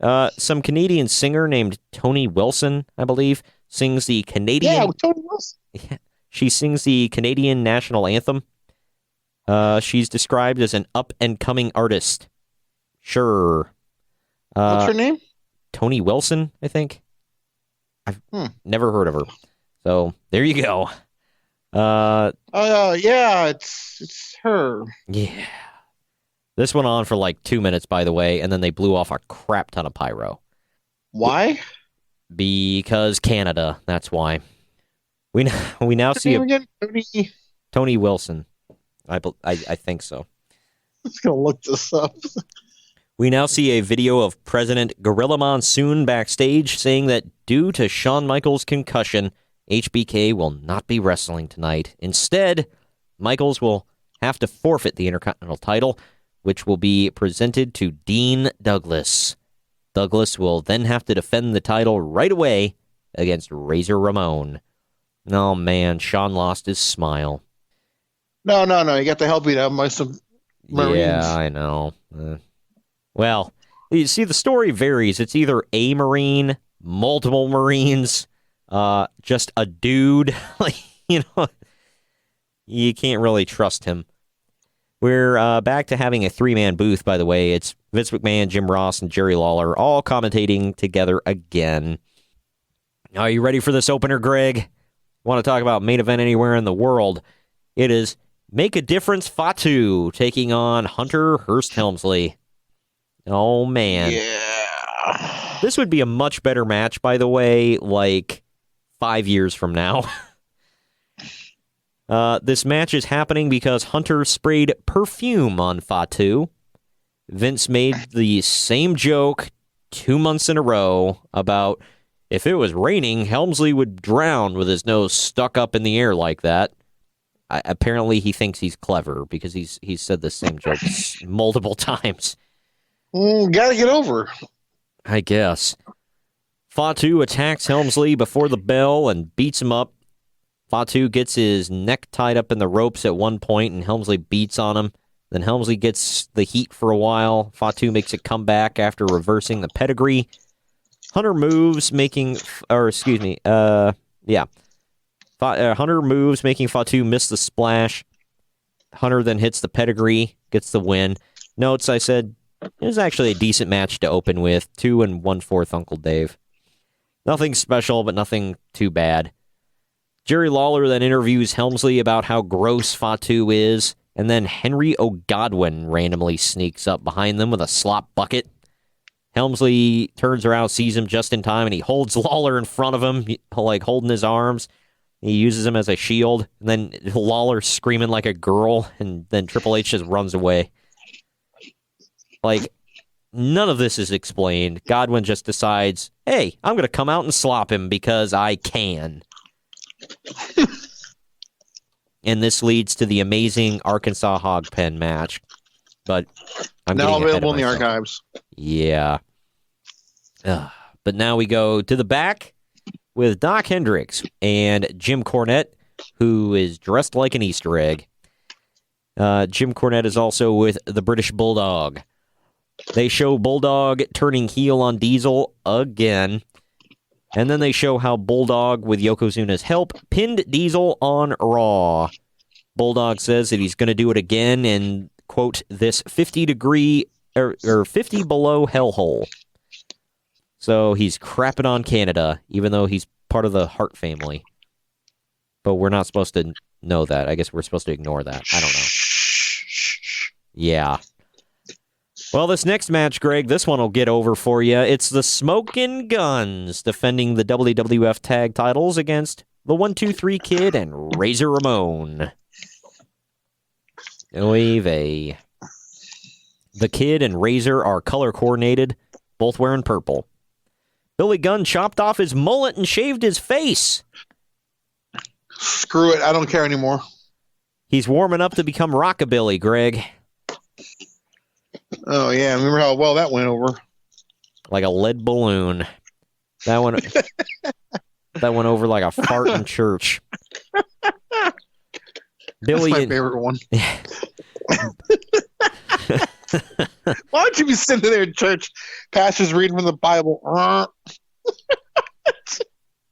Some Canadian singer named Tony Wilson, I believe, sings the Canadian. Yeah, Tony Wilson. She sings the Canadian national anthem. She's described as an up-and-coming artist. Sure. What's her name? Tony Wilson, I think. I've never heard of her. So, there you go. Yeah, it's her. Yeah. This went on for like 2 minutes, by the way, and then they blew off a crap ton of pyro. Why? Because Canada, that's why. We now see Tony Wilson. I think so. I'm just going to look this up. We now see a video of President Gorilla Monsoon backstage saying that due to Shawn Michaels' concussion, HBK will not be wrestling tonight. Instead, Michaels will have to forfeit the Intercontinental title, which will be presented to Dean Douglas. Douglas will then have to defend the title right away against Razor Ramon. Oh, man, Shawn lost his smile. No. You got the hell beat out by some Marines. Yeah, I know. Well, you see, the story varies. It's either a Marine, multiple Marines, just a dude. You can't really trust him. We're back to having a three-man booth, by the way. It's Vince McMahon, Jim Ross, and Jerry Lawler all commentating together again. Are you ready for this opener, Greg? Want to talk about main event anywhere in the world? It is Make a Difference Fatu taking on Hunter Hearst Helmsley. Oh, man. Yeah. This would be a much better match, by the way, like 5 years from now. This match is happening because Hunter sprayed perfume on Fatu. Vince made the same joke 2 months in a row about if it was raining, Helmsley would drown with his nose stuck up in the air like that. Apparently, he thinks he's clever because he's said the same joke multiple times. Gotta get over. I guess. Fatu attacks Helmsley before the bell and beats him up. Fatu gets his neck tied up in the ropes at one point, and Helmsley beats on him. Then Helmsley gets the heat for a while. Fatu makes a comeback after reversing the pedigree. Hunter moves, making Hunter moves, making Fatu miss the splash. Hunter then hits the pedigree, gets the win. Notes, I said, it was actually a decent match to open with. 2 1/4 Uncle Dave. Nothing special, but nothing too bad. Jerry Lawler then interviews Helmsley about how gross Fatu is, and then Henry O'Godwin randomly sneaks up behind them with a slop bucket. Helmsley turns around, sees him just in time, and he holds Lawler in front of him, like holding his arms. He uses him as a shield, and then Lawler screaming like a girl, and then Triple H just runs away. Like, none of this is explained. Godwin just decides, hey, I'm going to come out and slop him because I can. And this leads to the amazing Arkansas Hog Pen match. But I'm now getting ahead available of in the myself. archives. Yeah. But now we go to the back with Doc Hendricks and Jim Cornette, who is dressed like an Easter egg. Jim Cornette is also with the British Bulldog. They show Bulldog turning heel on Diesel again. And then they show how Bulldog, with Yokozuna's help, pinned Diesel on Raw. Bulldog says that he's going to do it again in, quote, this 50 below hellhole. So he's crapping on Canada, even though he's part of the Hart family. But we're not supposed to know that. I guess we're supposed to ignore that. I don't know. Yeah. Well, this next match, Greg, this one will get over for you. It's the Smokin' Guns defending the WWF tag titles against the 1-2-3 Kid and Razor Ramon. Oy vey. The Kid and Razor are color coordinated, both wearing purple. Billy Gunn chopped off his mullet and shaved his face. Screw it. I don't care anymore. He's warming up to become Rockabilly, Greg. Oh, yeah. Remember how well that went over? Like a lead balloon. That one went over like a fart in church. Billy, that's my favorite one. Why don't you be sitting there in church, pastors reading from the Bible?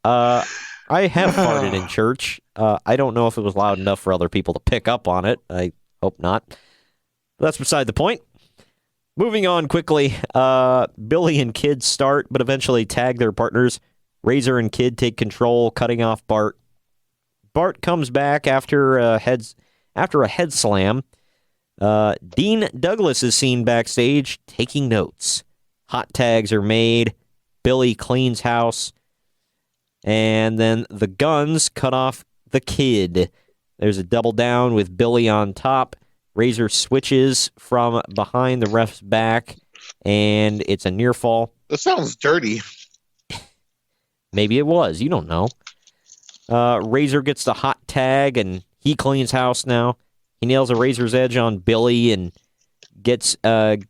I have farted in church. I don't know if it was loud enough for other people to pick up on it. I Hope not. That's beside the point. Moving on quickly, Billy and Kid start, but eventually tag their partners. Razor and Kid take control, cutting off Bart. Bart comes back after a head slam. Dean Douglas is seen backstage taking notes. Hot tags are made. Billy cleans house. And then the Guns cut off the Kid. There's a double down with Billy on top. Razor switches from behind the ref's back, and it's a near fall. That sounds dirty. Maybe it was. You don't know. Razor gets the hot tag, and he cleans house now. He nails a Razor's Edge on Billy and gets... I'm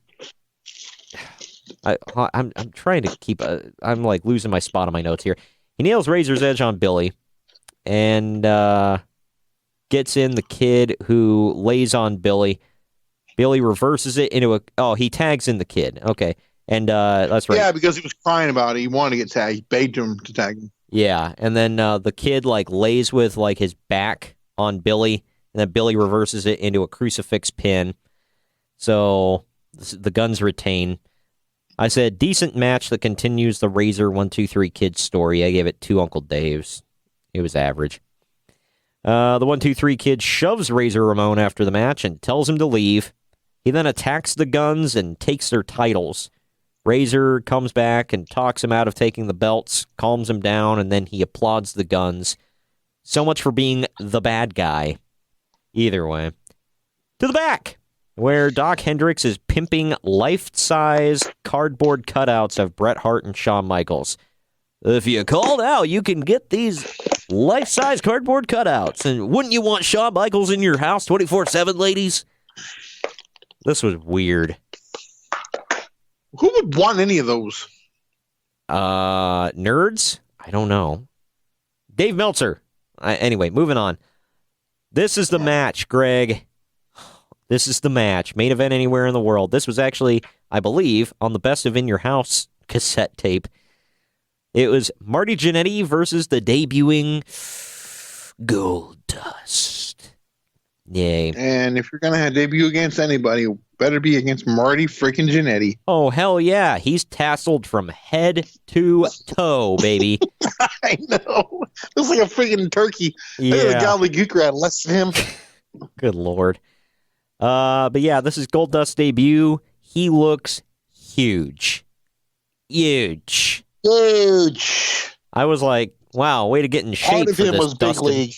trying to keep... I'm like losing my spot on my notes here. He nails Razor's Edge on Billy and gets in the Kid, who lays on Billy. Billy reverses it into a... Oh, he tags in the Kid. Okay. And that's right. Yeah, because he was crying about it. He wanted to get tagged. He begged him to tag him. Yeah, and then the Kid like lays with like his back on Billy, and then Billy reverses it into a crucifix pin. So the Guns retain. I said decent match that continues the Razor 1-2-3 Kid story. I gave it 2 Uncle Daves. It was average. The 1-2-3 Kid shoves Razor Ramon after the match and tells him to leave. He then attacks the Guns and takes their titles. Razor comes back and talks him out of taking the belts, calms him down, and then he applauds the Guns. So much for being the bad guy. Either way. To the back, where Doc Hendricks is pimping life-size cardboard cutouts of Bret Hart and Shawn Michaels. If you call now, you can get these life-size cardboard cutouts. And wouldn't you want Shawn Michaels in your house 24/7, ladies? This was weird. Who would want any of those? Nerds? I don't know. Dave Meltzer. Anyway, moving on. This is the match, Greg. This is the match. Main event anywhere in the world. This was actually, I believe, on the Best of In Your House cassette tape. It was Marty Jannetty versus the debuting Goldust. Yay. And if you're going to have debut against anybody, it better be against Marty freaking Jannetty. Oh, hell yeah. He's tasseled from head to toe, baby. I know. Looks like a freaking turkey. Yeah. Look at the gobbledygook rat less than him. Good Lord. But yeah, this is Goldust's debut. He looks huge. Huge. Huge. I was like, wow, way to get in shape Part of for him this, was big Dustin. league.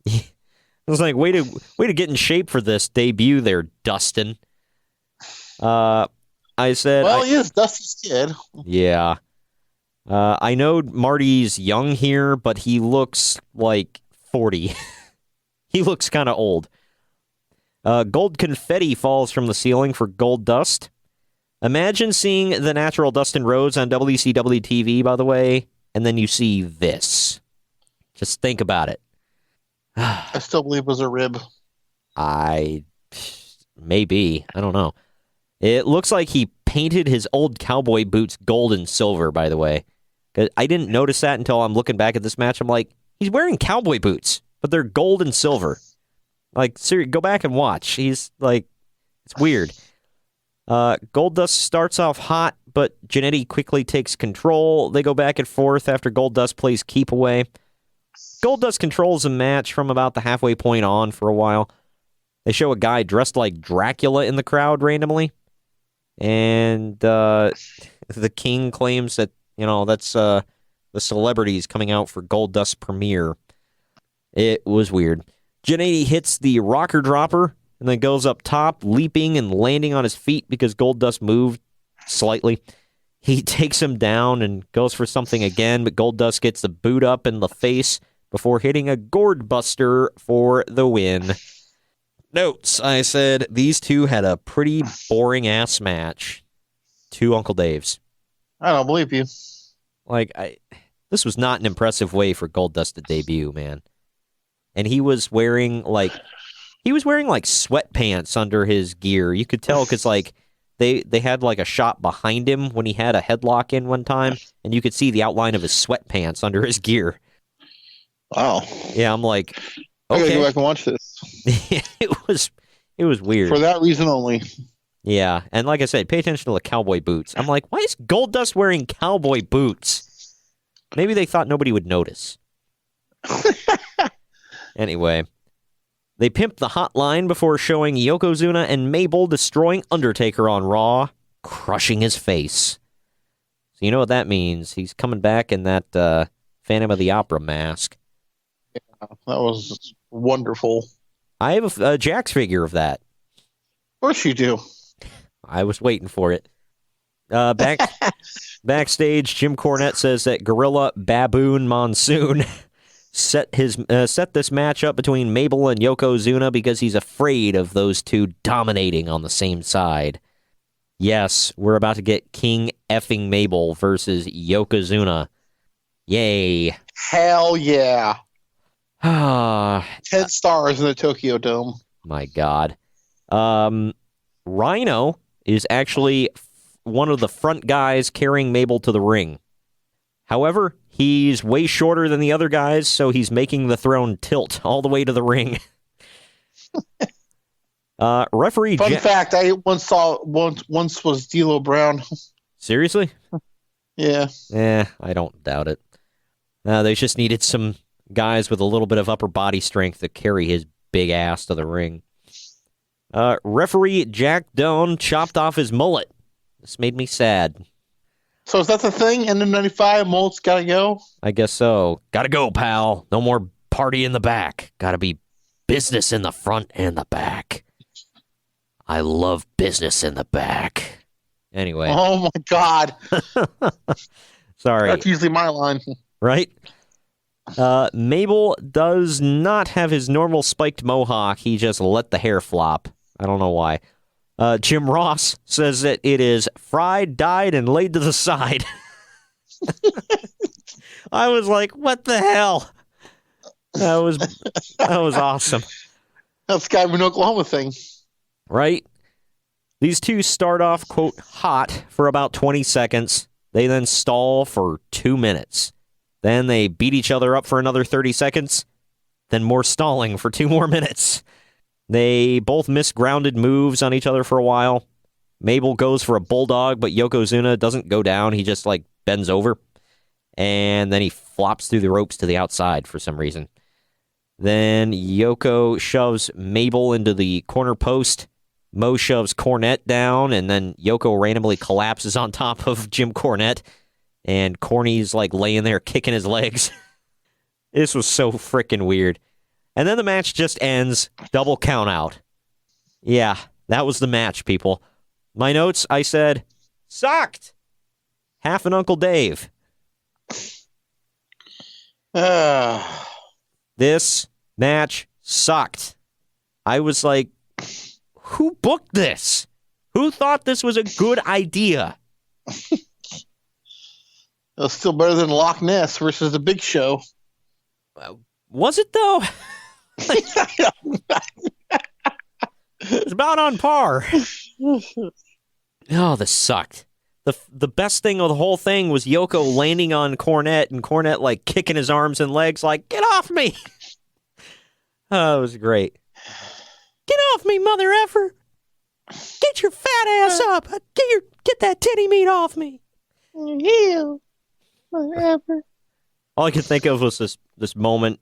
I was like, way to get in shape for this debut there, Dustin. I said... Well, he is Dusty's kid. Yeah. I know Marty's young here, but he looks like 40. He looks kind of old. Gold confetti falls from the ceiling for Goldust. Imagine seeing the natural Dustin Rhodes on WCW TV, by the way, and then you see this. Just think about it. I still believe it was a rib. Maybe. I don't know. It looks like he painted his old cowboy boots gold and silver, by the way. 'Cause I didn't notice that until I'm looking back at this match. I'm like, he's wearing cowboy boots, but they're gold and silver. Like, seriously, go back and watch. He's like, it's weird. Goldust starts off hot, but Jannetty quickly takes control. They go back and forth after Goldust plays keep away. Goldust controls the match from about the halfway point on for a while. They show a guy dressed like Dracula in the crowd randomly. And the King claims that, that's the celebrities coming out for Goldust's premiere. It was weird. Jannetty hits the rocker dropper and then goes up top, leaping and landing on his feet because Goldust moved slightly. He takes him down and goes for something again, but Goldust gets the boot up in the face before hitting a gourd buster for the win. Notes, I said these two had a pretty boring-ass match. 2 Uncle Daves. I don't believe you. This was not an impressive way for Goldust to debut, man. And he was wearing sweatpants under his gear. You could tell because they had like a shot behind him when he had a headlock in one time, and you could see the outline of his sweatpants under his gear. Wow. Yeah, I'm like, I gotta okay. go back and watch this. It It was weird. For that reason only. Yeah, and like I said, pay attention to the cowboy boots. I'm like, why is Goldust wearing cowboy boots? Maybe they thought nobody would notice. Anyway, they pimped the hotline before showing Yokozuna and Mabel destroying Undertaker on Raw, crushing his face. So you know what that means. He's coming back in that Phantom of the Opera mask. Yeah, that was wonderful. I have a Jax figure of that. Of course you do. I was waiting for it. Backstage, Jim Cornette says that Gorilla Baboon Monsoon set this match up between Mabel and Yokozuna because he's afraid of those two dominating on the same side. Yes, we're about to get King effing Mabel versus Yokozuna. Yay. Hell yeah. 10 stars in the Tokyo Dome. My God. Rhino is actually one of the front guys carrying Mabel to the ring. However, he's way shorter than the other guys, so he's making the throne tilt all the way to the ring. Referee. Fun fact: I once was D'Lo Brown. Seriously? Yeah. I don't doubt it. They just needed some guys with a little bit of upper body strength to carry his big ass to the ring. Referee Jack Doan chopped off his mullet. This made me sad. So is that the thing? NM95 mullets gotta go? I guess so. Gotta go, pal. No more party in the back. Gotta be business in the front and the back. I love business in the back. Anyway. Oh my God. Sorry. That's usually my line. Right? Mabel does not have his normal spiked mohawk. He just let the hair flop. I don't know why. Jim Ross says that it is fried, dyed, and laid to the side. I was like, what the hell? That was awesome. That's the guy from Oklahoma thing. Right? These two start off, quote, hot for about 20 seconds. They then stall for 2 minutes. Then they beat each other up for another 30 seconds. Then more stalling for 2 more minutes. They both miss grounded moves on each other for a while. Mabel goes for a bulldog, but Yokozuna doesn't go down. He just, bends over. And then he flops through the ropes to the outside for some reason. Then Yoko shoves Mabel into the corner post. Mo shoves Cornette down, and then Yoko randomly collapses on top of Jim Cornette. And Corny's, laying there kicking his legs. This was so freaking weird. And then the match just ends, double count out. Yeah, that was the match, people. My notes, I said, sucked. Half an Uncle Dave. This match sucked. I was like, who booked this? Who thought this was a good idea? It was still better than Loch Ness versus the Big Show. Was it, though? It's about on par. Oh, this sucked. The best thing of the whole thing was Yoko landing on Cornette and Cornette kicking his arms and legs get off me. Oh, it was great. Get off me, mother effer. Get your fat ass up. Get that titty meat off me. Yeah, mother effer. All I could think of was this moment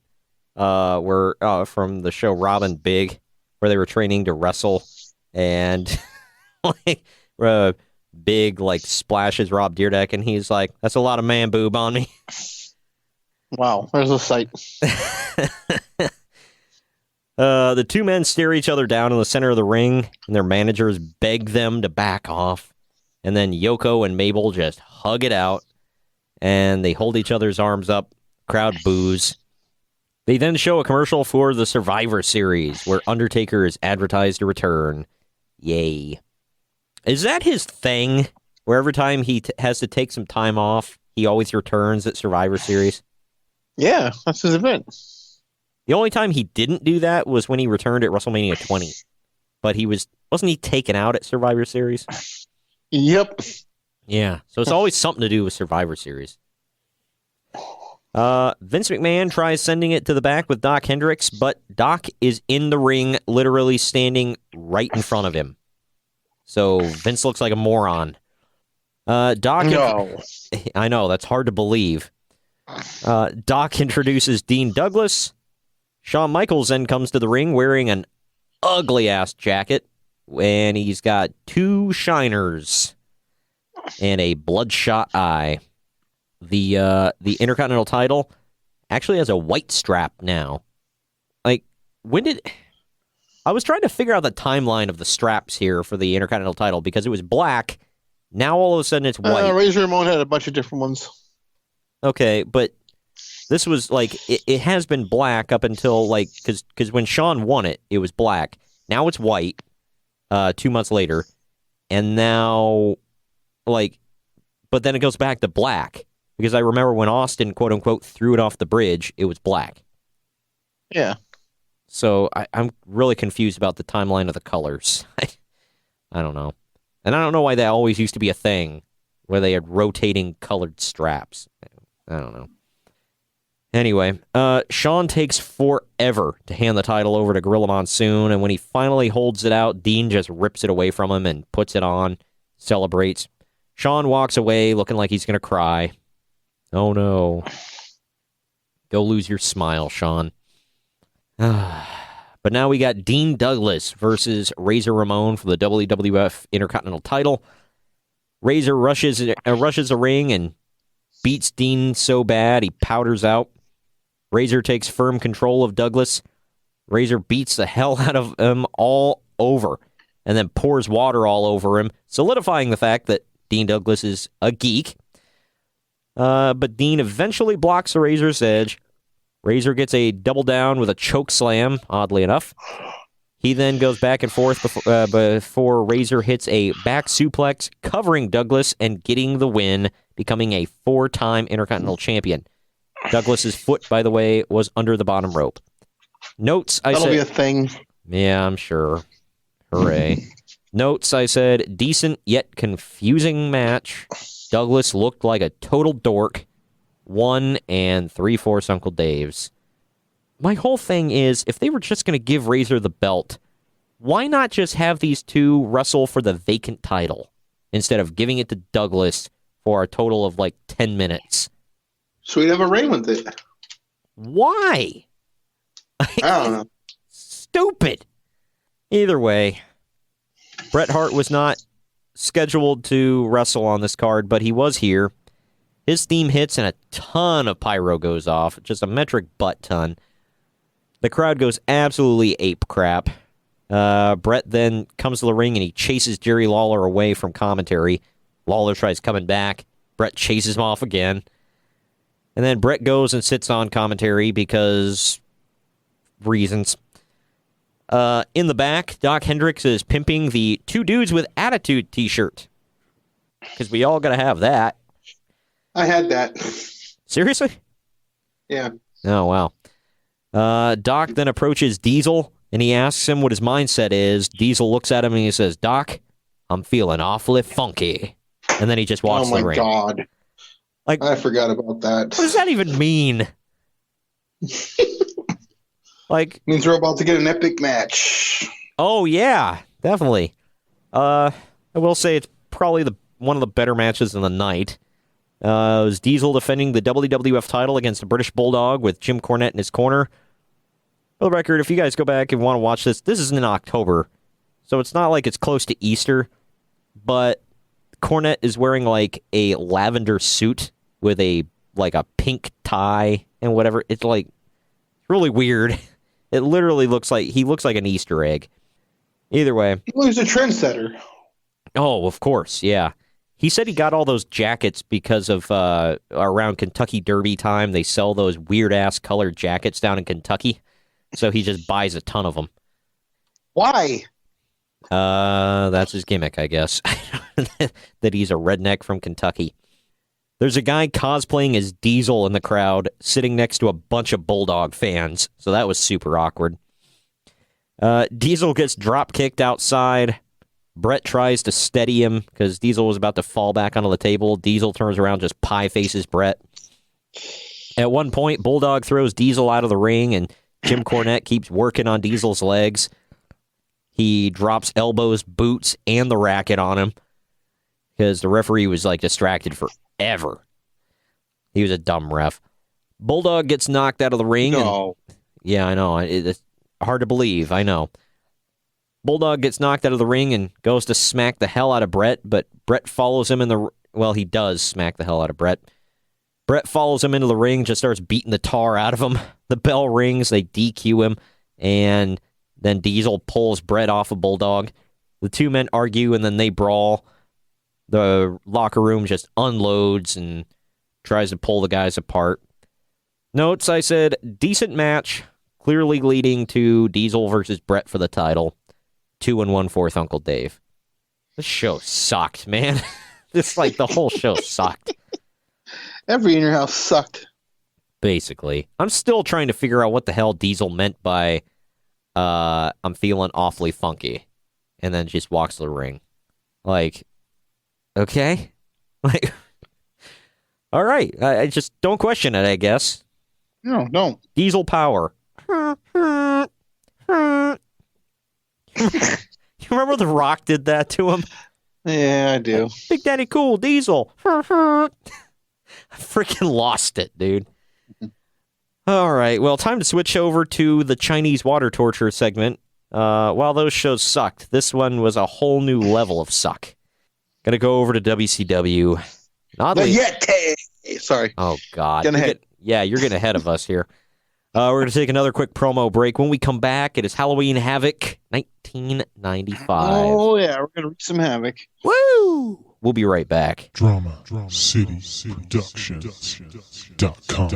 where from the show Robin Big, where they were training to wrestle, and Big splashes Rob Dyrdek, and he's like, "That's a lot of man boob on me." Wow, there's a sight. The two men stare each other down in the center of the ring, and their managers beg them to back off. And then Yoko and Mabel just hug it out, and they hold each other's arms up. Crowd boos. They then show a commercial for the Survivor Series, where Undertaker is advertised to return. Yay. Is that his thing, where every time he has to take some time off, he always returns at Survivor Series? Yeah, that's his event. The only time he didn't do that was when he returned at WrestleMania 20. But wasn't he taken out at Survivor Series? Yep. Yeah, so it's always something to do with Survivor Series. Vince McMahon tries sending it to the back with Doc Hendricks, but Doc is in the ring, literally standing right in front of him. So Vince looks like a moron. Doc. No. I know, that's hard to believe. Doc introduces Dean Douglas. Shawn Michaels then comes to the ring wearing an ugly-ass jacket, and he's got 2 shiners and a bloodshot eye. The Intercontinental title actually has a white strap now. Like, when did... I was trying to figure out the timeline of the straps here for the Intercontinental title because it was black. Now all of a sudden it's white. Razor Ramon had a bunch of different ones. Okay, but this was like, it has been black up until like, because when Shawn won it, it was black. Now it's white 2 months later. And now, like, but then it goes back to black. Because I remember when Austin, quote unquote, threw it off the bridge, it was black. Yeah. So I'm really confused about the timeline of the colors. I don't know. And I don't know why that always used to be a thing, where they had rotating colored straps. I don't know. Anyway, Shawn takes forever to hand the title over to Gorilla Monsoon, and when he finally holds it out, Dean just rips it away from him and puts it on, celebrates. Shawn walks away looking like he's going to cry. Oh, no. Go lose your smile, Shawn. But now we got Dean Douglas versus Razor Ramon for the WWF Intercontinental title. Razor rushes the ring and beats Dean so bad he powders out. Razor takes firm control of Douglas. Razor beats the hell out of him all over and then pours water all over him, solidifying the fact that Dean Douglas is a geek. But Dean eventually blocks the Razor's edge. Razor gets a double down with a choke slam, oddly enough. He then goes back and forth before Razor hits a back suplex, covering Douglas and getting the win, becoming a 4-time Intercontinental Champion. Douglas's foot, by the way, was under the bottom rope. Notes, I said... That'll be a thing. Yeah, I'm sure. Hooray. Notes, I said, decent yet confusing match. Douglas looked like a total dork. 1 3/4 Uncle Dave's. My whole thing is, if they were just going to give Razor the belt, why not just have these two wrestle for the vacant title instead of giving it to Douglas for a total of like 10 minutes? So we'd have a reign with it. Why? I don't know. Stupid. Either way, Bret Hart was not scheduled to wrestle on this card, but he was here. His theme hits and a ton of pyro goes off, just a metric butt ton. The crowd goes absolutely ape crap. Bret then comes to the ring and he chases Jerry Lawler away from commentary. Lawler tries coming back. Bret chases him off again. And then Bret goes and sits on commentary because reasons. In the back, Doc Hendricks is pimping the Two Dudes with Attitude t-shirt. Because we all got to have that. I had that. Seriously? Yeah. Oh, wow. Doc then approaches Diesel, and he asks him what his mindset is. Diesel looks at him, and he says, Doc, I'm feeling awfully funky. And then he just walks the ring. Oh, my God. Like, I forgot about that. What does that even mean? Like, means we're about to get an epic match. Oh, yeah, definitely. I will say it's probably one of the better matches of the night. It was Diesel defending the WWF title against the British Bulldog with Jim Cornette in his corner. For the record, if you guys go back and want to watch this is in October, so it's not like it's close to Easter, but Cornette is wearing like a lavender suit with a pink tie and whatever. It's like really weird. It literally looks like he looks like an Easter egg. Either way. Well, he's a trendsetter. Oh, of course, yeah. He said he got all those jackets because of around Kentucky Derby time. They sell those weird-ass colored jackets down in Kentucky. So he just buys a ton of them. Why? That's his gimmick, I guess. That he's a redneck from Kentucky. There's a guy cosplaying as Diesel in the crowd, sitting next to a bunch of Bulldog fans. So that was super awkward. Diesel gets drop-kicked outside. Bret tries to steady him because Diesel was about to fall back onto the table. Diesel turns around, just pie faces Bret. At one point, Bulldog throws Diesel out of the ring, and Jim Cornette keeps working on Diesel's legs. He drops elbows, boots, and the racket on him because the referee was like distracted forever. He was a dumb ref. Bulldog gets knocked out of the ring. No. Yeah, I know. It's hard to believe. I know. Bulldog gets knocked out of the ring and goes to smack the hell out of Bret, but Bret follows him in the... Well, he does smack the hell out of Bret. Bret follows him into the ring, just starts beating the tar out of him. The bell rings, they DQ him, and then Diesel pulls Bret off of Bulldog. The two men argue, and then they brawl. The locker room just unloads and tries to pull the guys apart. Notes, I said, decent match, clearly leading to Diesel versus Bret for the title. 2 1/4 Uncle Dave. This show sucked, man. This, like, the whole show sucked. Every In Your House sucked. Basically. I'm still trying to figure out what the hell Diesel meant by, I'm feeling awfully funky. And then just walks to the ring. Like, okay? Like, all right. I just don't question it, I guess. No, don't. Diesel power. You remember The Rock did that to him? Yeah, I do. Big Daddy Cool, Diesel. I freaking lost it, dude. All right, well, time to switch over to the Chinese water torture segment. While those shows sucked, this one was a whole new level of suck. Gotta go over to WCW. Oddly, The Yeti! Sorry. oh, God. Getting ahead. You're getting ahead of us here. We're going to take another quick promo break. When we come back, it is Halloween Havoc 1995. Oh, yeah, we're going to wreak some havoc. Woo! We'll be right back. Drama City Productions.com.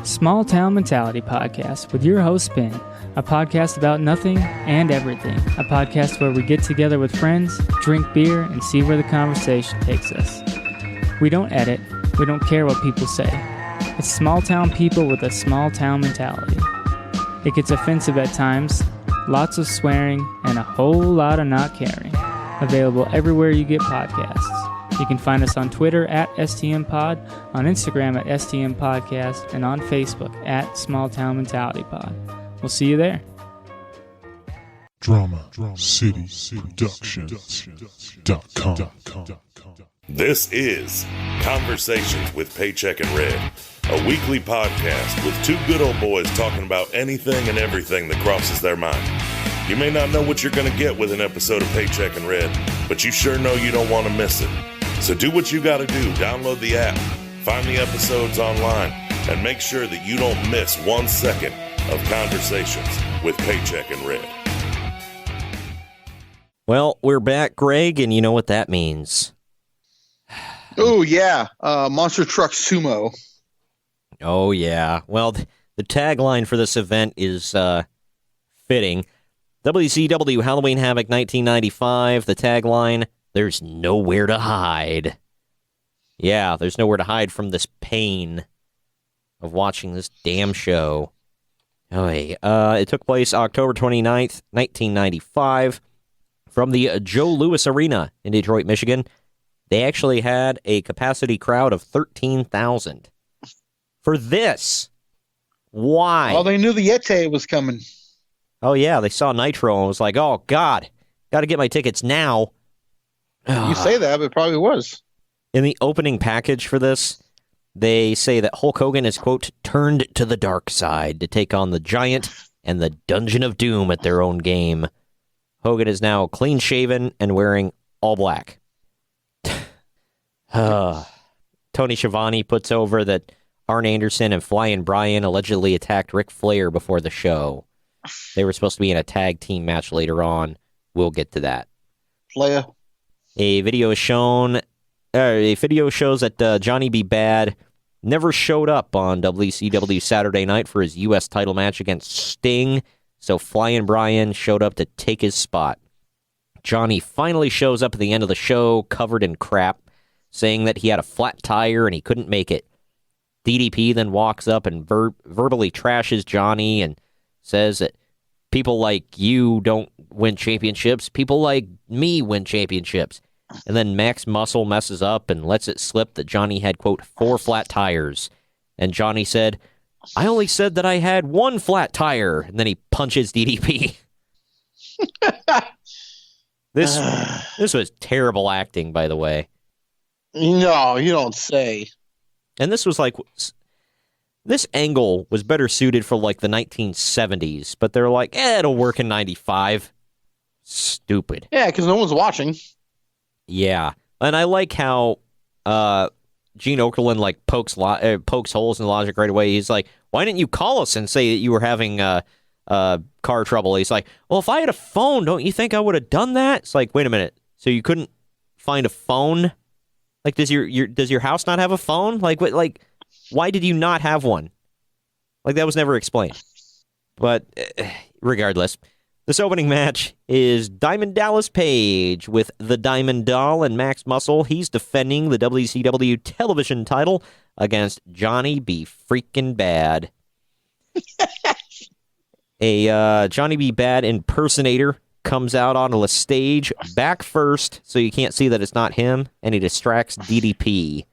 Small Town Mentality Podcast with your host, Ben. A podcast about nothing and everything. A podcast where we get together with friends, drink beer, and see where the conversation takes us. We don't edit. We don't care what people say. It's small town people with a small town mentality. It gets offensive at times, lots of swearing, and a whole lot of not caring. Available everywhere you get podcasts. You can find us on Twitter at STMPod, on Instagram at STMPodcast, and on Facebook at Small Town Mentality Pod. We'll see you there. Drama City Productions.com. This is Conversations with Paycheck and Red, a weekly podcast with two good old boys talking about anything and everything that crosses their mind. You may not know what you're going to get with an episode of Paycheck and Red, but you sure know you don't want to miss it. So do what you got to do. Download the app, find the episodes online, and make sure that you don't miss 1 second of Conversations with Paycheck and Red. Well, we're back, Greg, and you know what that means. Oh, yeah. Monster Truck Sumo. Oh, yeah. Well, the tagline for this event is fitting. WCW Halloween Havoc 1995. The tagline, there's nowhere to hide. Yeah, there's nowhere to hide from this pain of watching this damn show. It took place October 29th, 1995, from the Joe Louis Arena in Detroit, Michigan. They actually had a capacity crowd of 13,000. For this, why? Oh, they knew the Yeti was coming. Oh, yeah, they saw Nitro and was like, oh, God, got to get my tickets now. You say that, but it probably was. In the opening package for this, they say that Hulk Hogan is, quote, turned to the dark side to take on the Giant and the Dungeon of Doom at their own game. Hogan is now clean-shaven and wearing all black. Tony Schiavone puts over that Arn Anderson and Flying Brian allegedly attacked Ric Flair before the show. They were supposed to be in a tag team match later on. We'll get to that. Flair. A video shows that Johnny B. Bad never showed up on WCW Saturday Night for his U.S. title match against Sting, so Flying Brian showed up to take his spot. Johnny finally shows up at the end of the show, covered in crap, saying that he had a flat tire and he couldn't make it. DDP then walks up and verbally trashes Johnny and says that people like you don't win championships, people like me win championships. And then Max Muscle messes up and lets it slip that Johnny had, quote, 4 flat tires. And Johnny said, I only said that I had 1 flat tire. And then he punches DDP. This was terrible acting, by the way. No, you don't say. And this was like, this angle was better suited for like the 1970s, but they're like, it'll work in 95. Stupid. Yeah, because no one's watching. Yeah. And I like how Gene Okerlund like pokes holes in the logic right away. He's like, why didn't you call us and say that you were having car trouble? He's like, well, if I had a phone, don't you think I would have done that? It's like, wait a minute. So you couldn't find a phone? Like, does your house not have a phone? Like, what? Like, why did you not have one? Like, that was never explained. But regardless, this opening match is Diamond Dallas Page with the Diamond Doll and Max Muscle. He's defending the WCW television title against Johnny B. Freaking Bad. A Johnny B. Bad impersonator comes out onto the stage back first, so you can't see that it's not him, and he distracts DDP.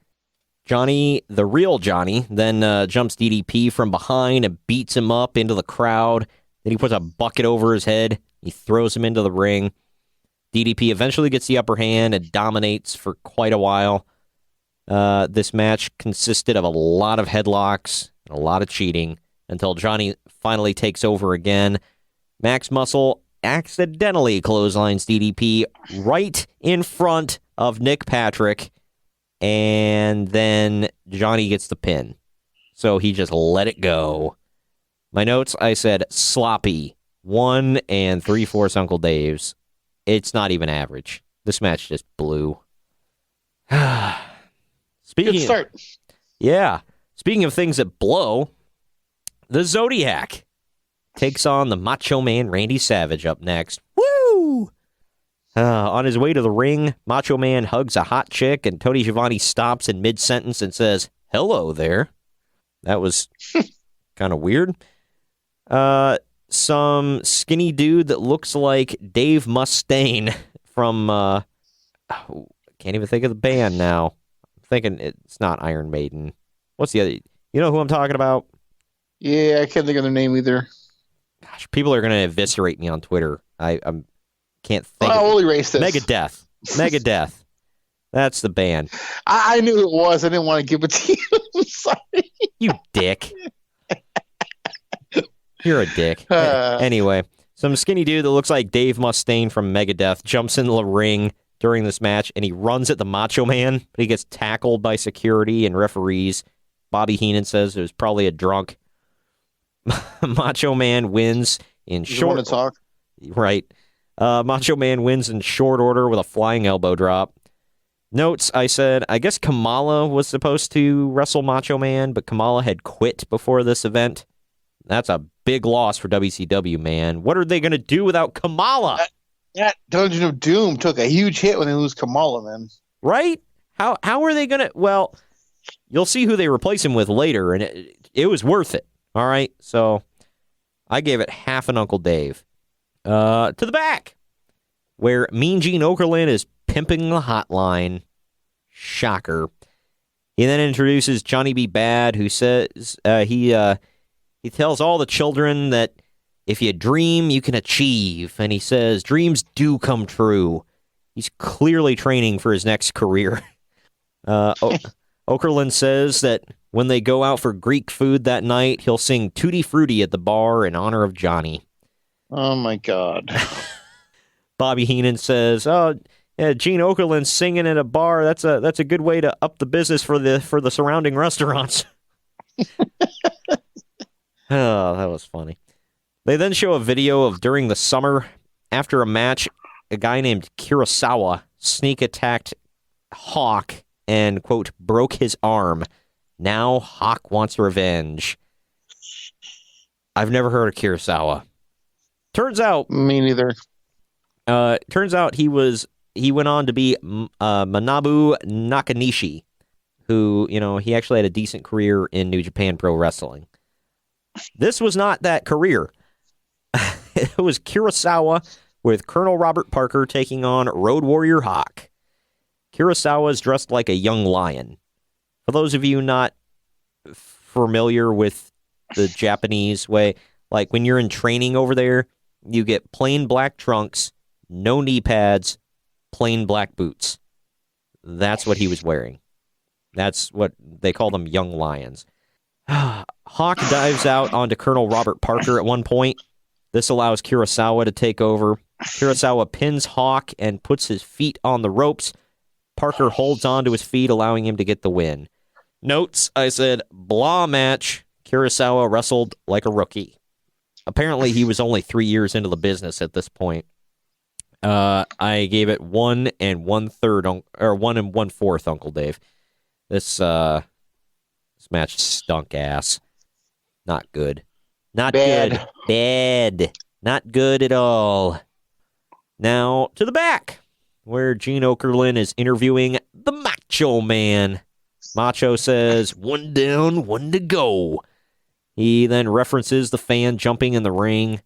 Johnny, the real Johnny, then jumps DDP from behind and beats him up into the crowd. Then he puts a bucket over his head. He throws him into the ring. DDP eventually gets the upper hand and dominates for quite a while. This match consisted of a lot of headlocks and a lot of cheating until Johnny finally takes over again. Max Muscle accidentally clotheslines DDP right in front of Nick Patrick, and then Johnny gets the pin. So he just let it go. My notes, I said sloppy. 1 3/4 Uncle Dave's. It's not even average. This match just blew. Good start. Yeah. Speaking of things that blow, the Zodiac takes on the Macho Man Randy Savage up next. Woo! On his way to the ring, Macho Man hugs a hot chick, and Tony Schiavone stops in mid-sentence and says, hello there. That was kind of weird. Some skinny dude that looks like Dave Mustaine from, can't even think of the band now. I'm thinking it's not Iron Maiden. What's the other? You know who I'm talking about? Yeah, I can't think of their name either. Gosh, people are going to eviscerate me on Twitter. I can't think. We'll erase this. Megadeth. Megadeth. That's the band. I knew it was. I didn't want to give it to you. I'm sorry. You dick. You're a dick. Anyway, some skinny dude that looks like Dave Mustaine from Megadeth jumps into the ring during this match, and he runs at the Macho Man, but he gets tackled by security and referees. Bobby Heenan says it was probably a drunk. Macho Man wins in short. You want to talk? Right. Macho Man wins in short order with a flying elbow drop. Notes, I said, I guess Kamala was supposed to wrestle Macho Man, but Kamala had quit before this event. That's a big loss for WCW, man. What are they going to do without Kamala? That Dungeon of Doom took a huge hit when they lose Kamala, man. Right? How are they going to... Well, you'll see who they replace him with later, and it was worth it. All right? So I gave it half an Uncle Dave. To the back, where Mean Gene Okerlund is pimping the hotline. Shocker. He then introduces Johnny B. Bad, who says he tells all the children that if you dream, you can achieve. And he says dreams do come true. He's clearly training for his next career. Okerlund says that when they go out for Greek food that night, he'll sing Tutti Frutti at the bar in honor of Johnny. Oh, my God. Bobby Heenan says, yeah, Gene Okerlund singing at a bar, that's a good way to up the business for the surrounding restaurants. Oh, that was funny. They then show a video of during the summer, after a match, a guy named Kurosawa sneak attacked Hawk and, quote, broke his arm. Now Hawk wants revenge. I've never heard of Kurosawa. Turns out... Me neither. Turns out he went on to be Manabu Nakanishi, who, he actually had a decent career in New Japan Pro Wrestling. This was not that career. It was Kurosawa with Colonel Robert Parker taking on Road Warrior Hawk. Kurosawa is dressed like a young lion. For those of you not familiar with the Japanese way, like when you're in training over there, you get plain black trunks, no knee pads, plain black boots. That's what he was wearing. That's what they call them, young lions. Hawk dives out onto Colonel Robert Parker at one point. This allows Kurosawa to take over. Kurosawa pins Hawk and puts his feet on the ropes. Parker holds on to his feet, allowing him to get the win. Notes, I said, blah match. Kurosawa wrestled like a rookie. Apparently, he was only 3 years into the business at this point. I gave it 1 1/3, or 1 1/4, Uncle Dave. This match stunk ass. Not good. Not Bad. good. Bad. Not good at all. Now, to the back, where Gene Okerlund is interviewing the Macho Man. Macho says, 1 down, 1 to go. He then references the fan jumping in the ring.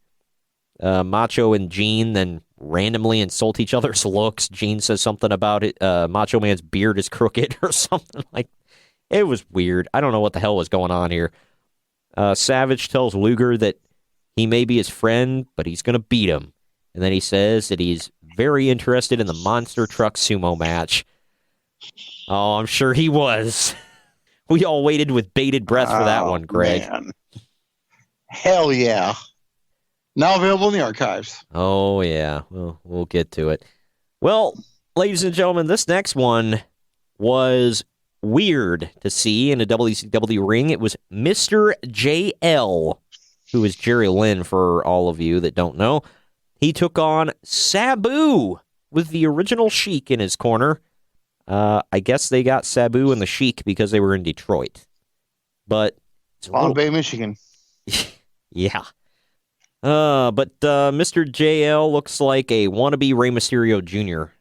Macho and Gene then randomly insult each other's looks. Gene says something about it. Macho Man's beard is crooked or something like that. It was weird. I don't know what the hell was going on here. Savage tells Luger that he may be his friend, but he's going to beat him. And then he says that he's very interested in the monster truck sumo match. Oh, I'm sure he was. We all waited with bated breath for that one, Greg. Man. Hell yeah. Now available in the archives. Oh, yeah. Well, we'll get to it. Well, ladies and gentlemen, this next one was weird to see in a WCW ring. It was Mr. JL, who is Jerry Lynn for all of you that don't know. He took on Sabu with the original Sheik in his corner. I guess they got Sabu and the Sheik because they were in Detroit. But Long Bay, Michigan. Yeah. But Mr. JL looks like a wannabe Rey Mysterio Jr.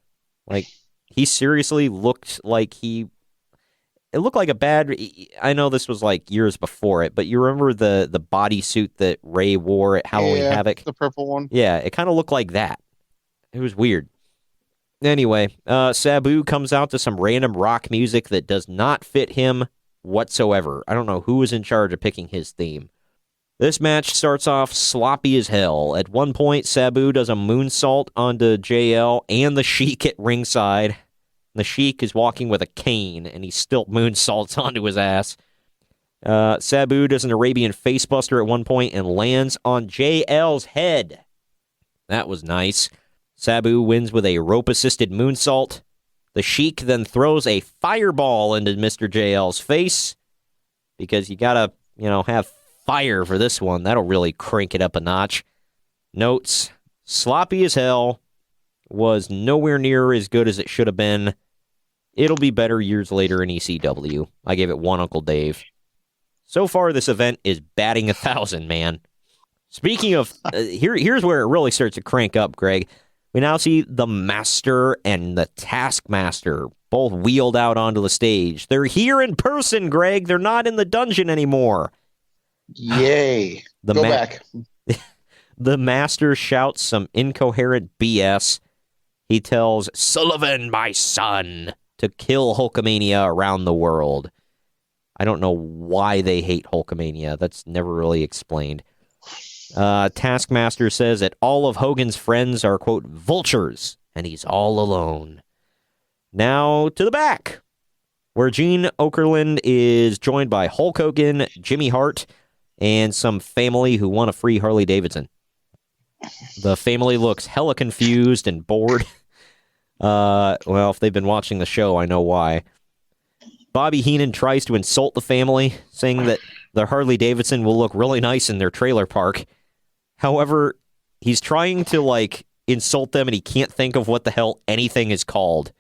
Like, he seriously looked like it looked like a bad... I know this was like years before it, but you remember the bodysuit that Rey wore at Halloween Havoc? The purple one. Yeah, it kind of looked like that. It was weird. Anyway, Sabu comes out to some random rock music that does not fit him whatsoever. I don't know who was in charge of picking his theme. This match starts off sloppy as hell. At one point, Sabu does a moonsault onto JL and the Sheik at ringside. The Sheik is walking with a cane, and he still moonsaults onto his ass. Sabu does an Arabian facebuster at one point and lands on JL's head. That was nice. Sabu wins with a rope-assisted moonsault. The Sheik then throws a fireball into Mr. JL's face, because you gotta, have fire for this one. That'll really crank it up a notch. Notes, sloppy as hell, was nowhere near as good as it should have been. It'll be better years later in ECW. I gave it 1 Uncle Dave. So far, this event is batting 1,000, man. Speaking of, here's where it really starts to crank up, Greg. We now see the Master and the Taskmaster both wheeled out onto the stage. They're here in person, Greg. They're not in the dungeon anymore. Yay. Go back. The Master shouts some incoherent BS. He tells Sullivan, my son, to kill Hulkamania around the world. I don't know why they hate Hulkamania. That's never really explained. Taskmaster says that all of Hogan's friends are, quote, vultures, and he's all alone. Now to the back, where Gene Okerlund is joined by Hulk Hogan, Jimmy Hart, and some family who want a free Harley Davidson. The family looks hella confused and bored. Well, if they've been watching the show, I know why. Bobby Heenan tries to insult the family, saying that the Harley Davidson will look really nice in their trailer park. However, he's trying to, insult them, and he can't think of what the hell anything is called.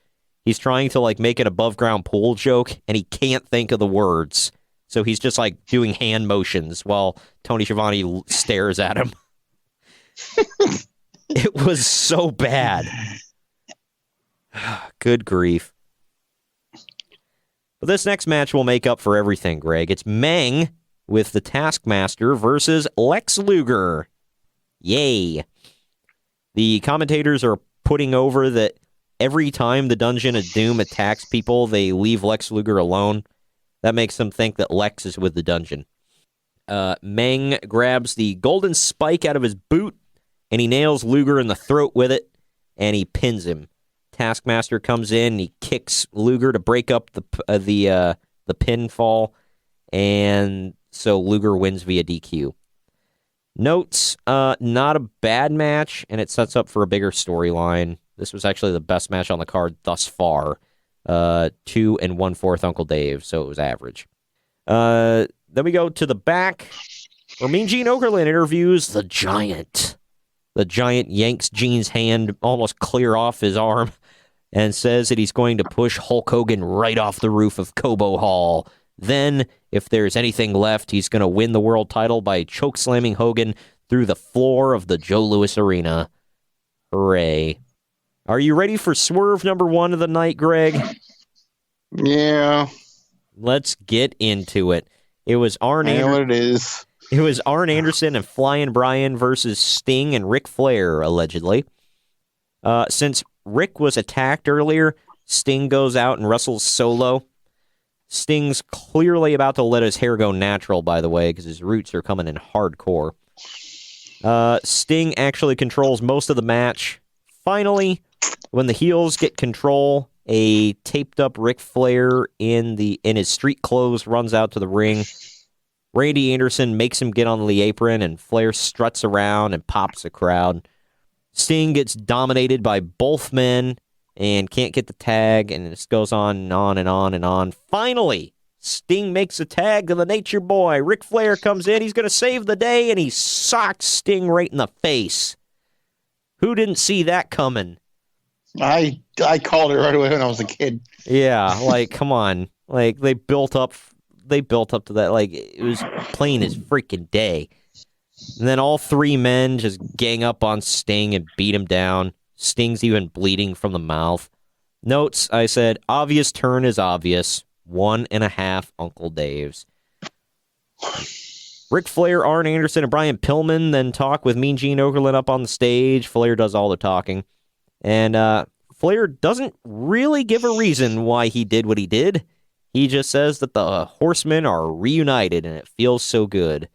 He's trying to, make an above-ground pool joke, and he can't think of the words. So he's just, doing hand motions while Tony Schiavone stares at him. It was so bad. Good grief. But this next match will make up for everything, Greg. It's Meng with the Taskmaster versus Lex Luger. Yay. The commentators are putting over that every time the Dungeon of Doom attacks people, they leave Lex Luger alone. That makes them think that Lex is with the Dungeon. Meng grabs the golden spike out of his boot, and he nails Luger in the throat with it, and he pins him. Taskmaster comes in, and he kicks Luger to break up the pinfall, and so Luger wins via DQ. Notes, not a bad match, and it sets up for a bigger storyline. This was actually the best match on the card thus far. 2 1/4 Uncle Dave, so it was average. Then we go to the back, where Mean Gene Okerlund interviews the Giant. The Giant yanks Gene's hand almost clear off his arm and says that he's going to push Hulk Hogan right off the roof of Cobo Hall. Then, if there's anything left, he's going to win the world title by chokeslamming Hogan through the floor of the Joe Louis Arena. Hooray. Are you ready for swerve number 1 of the night, Greg? Yeah. Let's get into it. It was Arn I know what it is. It was Arn Anderson and Flying Brian versus Sting and Ric Flair, allegedly. Since Rick was attacked earlier, Sting goes out and wrestles solo. Sting's clearly about to let his hair go natural, by the way, because his roots are coming in hardcore. Sting actually controls most of the match. Finally, when the heels get control, a taped-up Ric Flair in his street clothes runs out to the ring. Randy Anderson makes him get on the apron, and Flair struts around and pops the crowd. Sting gets dominated by both men and can't get the tag, and this goes on and on and on and on. Finally, Sting makes a tag to the Nature Boy. Ric Flair comes in. He's going to save the day, and he socks Sting right in the face. Who didn't see that coming? I called it right away when I was a kid. Yeah, like, come on. Like, they built up to that. Like, it was plain as freaking day. And then all 3 men just gang up on Sting and beat him down. Sting's even bleeding from the mouth. Notes, I said, obvious turn is obvious. 1 1/2 Uncle Dave's. Ric Flair, Arn Anderson, and Brian Pillman then talk with Mean Gene Okerlund up on the stage. Flair does all the talking. And Flair doesn't really give a reason why he did what he did. He just says that the Horsemen are reunited, and it feels so good.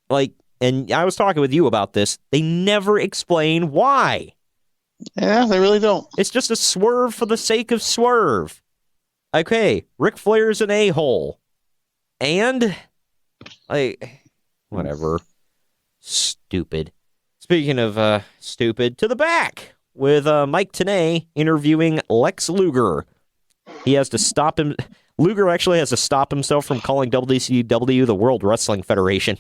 Like, and I was talking with you about this. They never explain why. Yeah, they really don't. It's just a swerve for the sake of swerve. Okay, Ric Flair's an a-hole. And, like, whatever. Stupid. Speaking of stupid, to the back with Mike Tenay interviewing Lex Luger. He has to stop him. Luger actually has to stop himself from calling WCW the World Wrestling Federation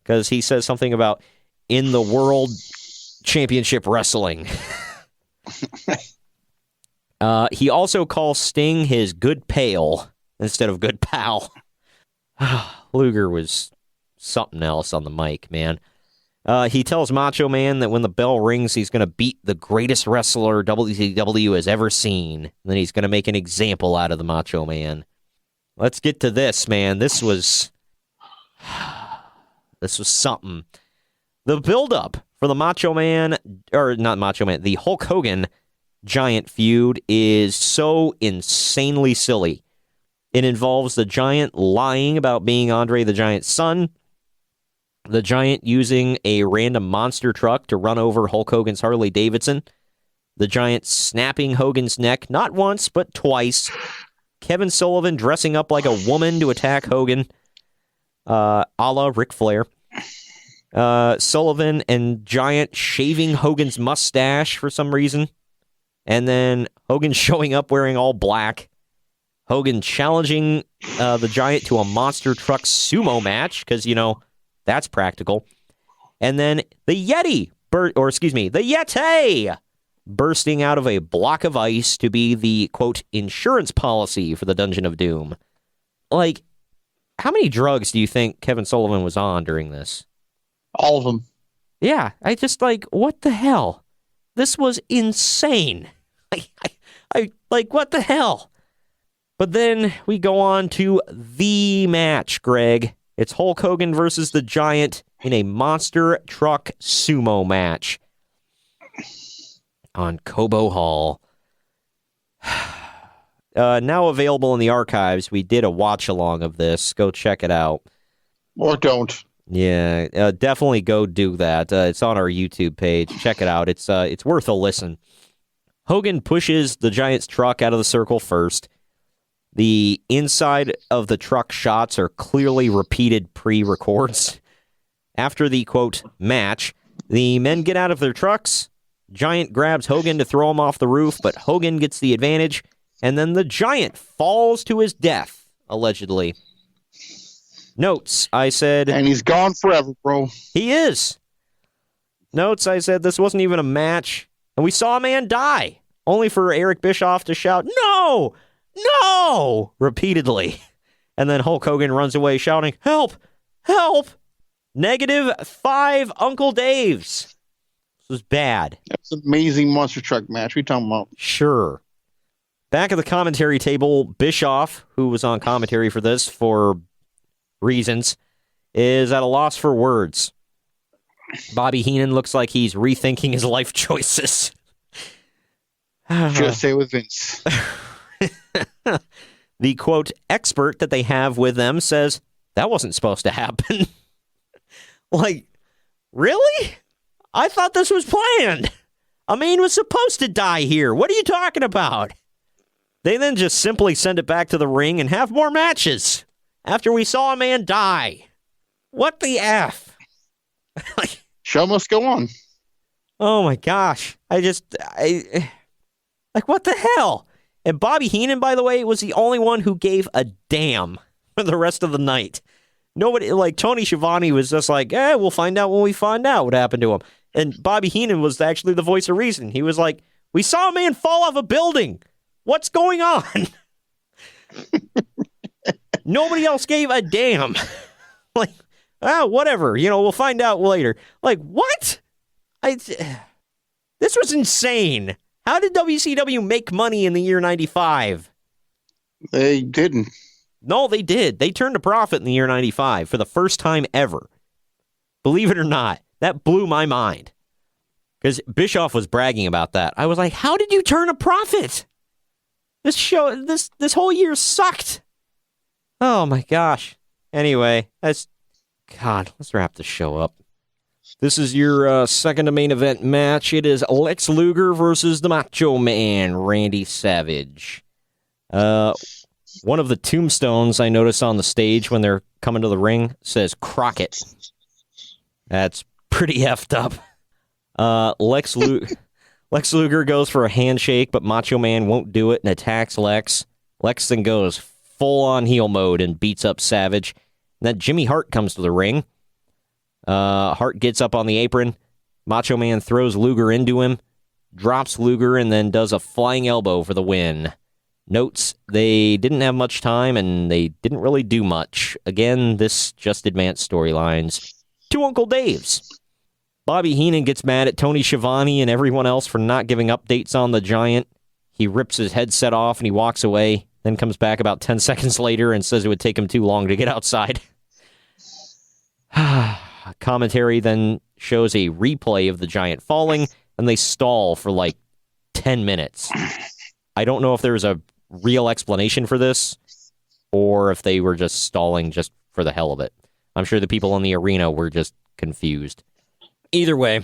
because he says something about in the World Championship Wrestling. He also calls Sting his good pal instead of good pal. Luger was something else on the mic, man. He tells Macho Man that when the bell rings, he's going to beat the greatest wrestler WCW has ever seen. And then he's going to make an example out of the Macho Man. Let's get to this, man. This was something. The build-up for the Macho Man, or not Macho Man, the Hulk Hogan Giant feud is so insanely silly. It involves the Giant lying about being Andre the Giant's son, the Giant using a random monster truck to run over Hulk Hogan's Harley Davidson, the Giant snapping Hogan's neck not once but twice, Kevin Sullivan dressing up like a woman to attack Hogan, a la Ric Flair, Sullivan and Giant shaving Hogan's mustache for some reason, and then Hogan showing up wearing all black, Hogan challenging the Giant to a monster truck sumo match, because, you know, that's practical. And then the Yeti, the Yeti, bursting out of a block of ice to be the, quote, insurance policy for the Dungeon of Doom. Like, how many drugs do you think Kevin Sullivan was on during this? All of them. Yeah, I just, like, what the hell? This was insane. I like, what the hell? But then we go on to the match, Greg. It's Hulk Hogan versus the Giant in a monster truck sumo match on Cobo Hall. Now available in the archives. We did a watch along of this. Go check it out. Or don't. Yeah, definitely go do that. It's on our YouTube page. Check it out. It's worth a listen. Hogan pushes the Giant's truck out of the circle first. The inside of the truck shots are clearly repeated pre-records. After the, quote, match, the men get out of their trucks. Giant grabs Hogan to throw him off the roof, but Hogan gets the advantage, and then the Giant falls to his death, allegedly. Notes, I said... And he's gone forever, bro. He is. Notes, I said this wasn't even a match, and we saw a man die, only for Eric Bischoff to shout, "No! No!" repeatedly. And then Hulk Hogan runs away shouting, "Help! Help!" -5 Uncle Daves. This was bad. That's an amazing monster truck match. What are you talking about? Sure. Back at the commentary table, Bischoff, who was on commentary for this for reasons, is at a loss for words. Bobby Heenan looks like he's rethinking his life choices. Just say with Vince. The, quote, expert that they have with them says, that wasn't supposed to happen. Like, really? I thought this was planned. A man was supposed to die here. What are you talking about? They then just simply send it back to the ring and have more matches after we saw a man die. What the F? Show must go on. Oh my gosh. Like, what the hell? And Bobby Heenan, by the way, was the only one who gave a damn for the rest of the night. Nobody, like Tony Schiavone was just like, we'll find out when we find out what happened to him. And Bobby Heenan was actually the voice of reason. He was like, we saw a man fall off a building. What's going on? Nobody else gave a damn. Like, whatever. We'll find out later. Like, what? This was insane. How did WCW make money in the year 95? They didn't. No, they did. They turned a profit in the year 95 for the first time ever. Believe it or not, that blew my mind. Because Bischoff was bragging about that. I was like, how did you turn a profit? This whole year sucked. Oh my gosh. Anyway, let's wrap the show up. This is your second to main event match. It is Lex Luger versus the Macho Man, Randy Savage. One of the tombstones I notice on the stage when they're coming to the ring says Crockett. That's pretty effed up. Lex Luger goes for a handshake, but Macho Man won't do it and attacks Lex. Lex then goes full-on heel mode and beats up Savage. And then Jimmy Hart comes to the ring. Hart gets up on the apron. Macho Man throws Luger into him, drops Luger, and then does a flying elbow for the win. Notes, they didn't have much time, and they didn't really do much. Again, this just advanced storylines. To Uncle Dave's. Bobby Heenan gets mad at Tony Schiavone and everyone else for not giving updates on the Giant. He rips his headset off and he walks away, then comes back about 10 seconds later and says it would take him too long to get outside. Commentary then shows a replay of the Giant falling, and they stall for like 10 minutes. I don't know if there's a real explanation for this, or if they were just stalling just for the hell of it. I'm sure the people in the arena were just confused. Either way,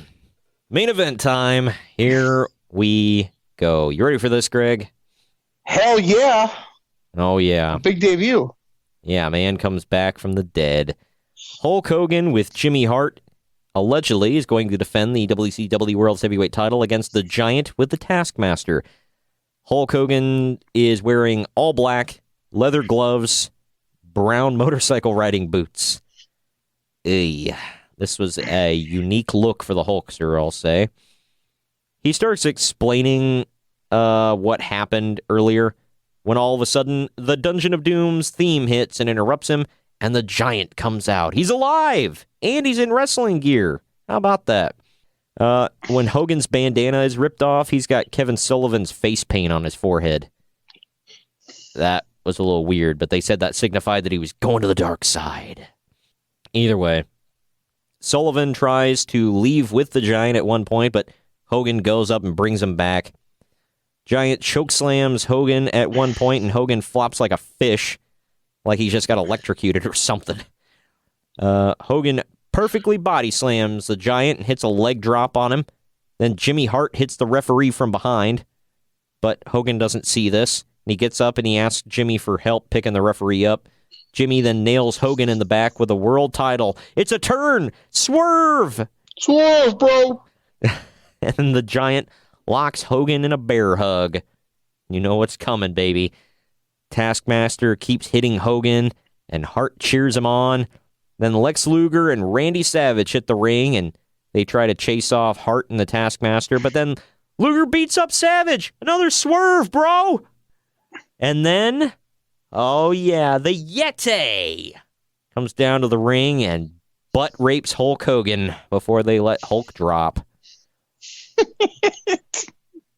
main event time. Here we go. You ready for this, Greg? Hell yeah. Oh, yeah. Big debut. Yeah, man comes back from the dead. Hulk Hogan with Jimmy Hart allegedly is going to defend the WCW World Heavyweight title against the Giant with the Taskmaster. Hulk Hogan is wearing all black, leather gloves, brown motorcycle riding boots. This was a unique look for the Hulkster, I'll say. He starts explaining what happened earlier when all of a sudden the Dungeon of Doom's theme hits and interrupts him, and the Giant comes out. He's alive, and he's in wrestling gear. How about that? When Hogan's bandana is ripped off, he's got Kevin Sullivan's face paint on his forehead. That was a little weird, but they said that signified that he was going to the dark side. Either way, Sullivan tries to leave with the Giant at one point, but Hogan goes up and brings him back. Giant chokeslams Hogan at one point, and Hogan flops like a fish, like he just got electrocuted or something. Hogan perfectly body slams the Giant and hits a leg drop on him. Then Jimmy Hart hits the referee from behind, but Hogan doesn't see this. And he gets up and he asks Jimmy for help picking the referee up. Jimmy then nails Hogan in the back with a world title. It's a turn! Swerve! Swerve, bro! And the Giant locks Hogan in a bear hug. You know what's coming, baby. Taskmaster keeps hitting Hogan, and Hart cheers him on. Then Lex Luger and Randy Savage hit the ring, and they try to chase off Hart and the Taskmaster, but then Luger beats up Savage. Another swerve, bro! And then, oh yeah, the Yeti comes down to the ring and butt rapes Hulk Hogan before they let Hulk drop.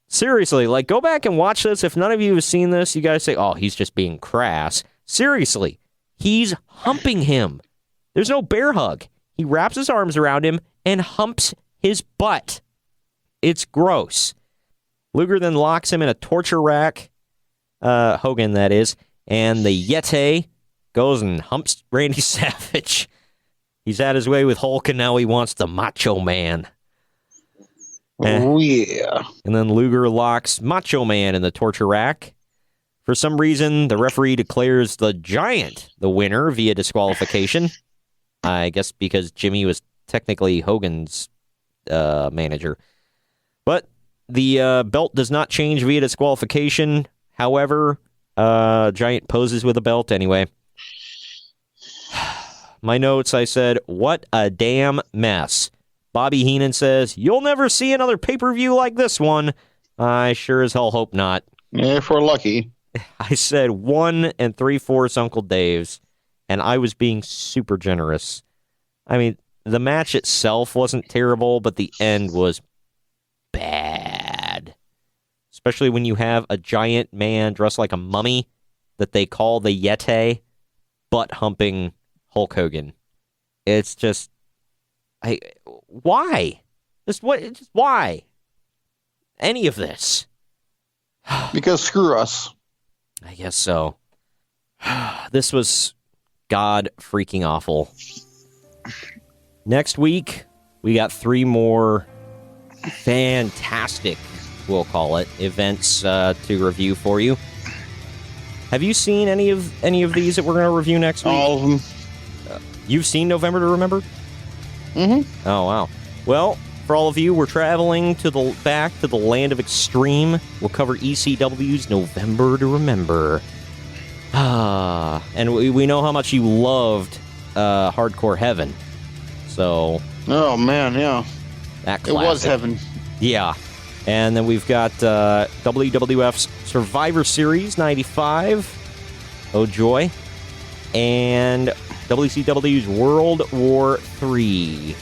Seriously, like, go back and watch this. If none of you have seen this, you guys say, oh, he's just being crass. Seriously, he's humping him. There's no bear hug. He wraps his arms around him and humps his butt. It's gross. Luger then locks him in a torture rack, Hogan, that is, and the Yeti goes and humps Randy Savage. He's had his way with Hulk, and now he wants the Macho Man. Oh, yeah. And then Luger locks Macho Man in the torture rack. For some reason, the referee declares the Giant the winner via disqualification. I guess because Jimmy was technically Hogan's manager. But the belt does not change via disqualification. However, Giant poses with a belt anyway. My notes, I said, what a damn mess. Bobby Heenan says, you'll never see another pay-per-view like this one. I sure as hell hope not. Yeah, if we're lucky. I said 1 3/4 Uncle Dave's, and I was being super generous. I mean, the match itself wasn't terrible, but the end was bad. Especially when you have a giant man dressed like a mummy that they call the Yeti butt-humping Hulk Hogan. It's just... why? Just why? Any of this? Because screw us. I guess so. This was god freaking awful. Next week, we got 3 more fantastic, we'll call it, events to review for you. Have you seen any of these that we're going to review next week? All of them. You've seen November to Remember? Mm-hmm. Oh, wow. Well, for all of you, we're traveling back to the land of extreme. We'll cover ECW's November to Remember. And we know how much you loved Hardcore Heaven. So... oh, man, yeah. That classic. It was heaven. Yeah. And then we've got WWF's Survivor Series 95. Oh, joy. And WCW's World War III.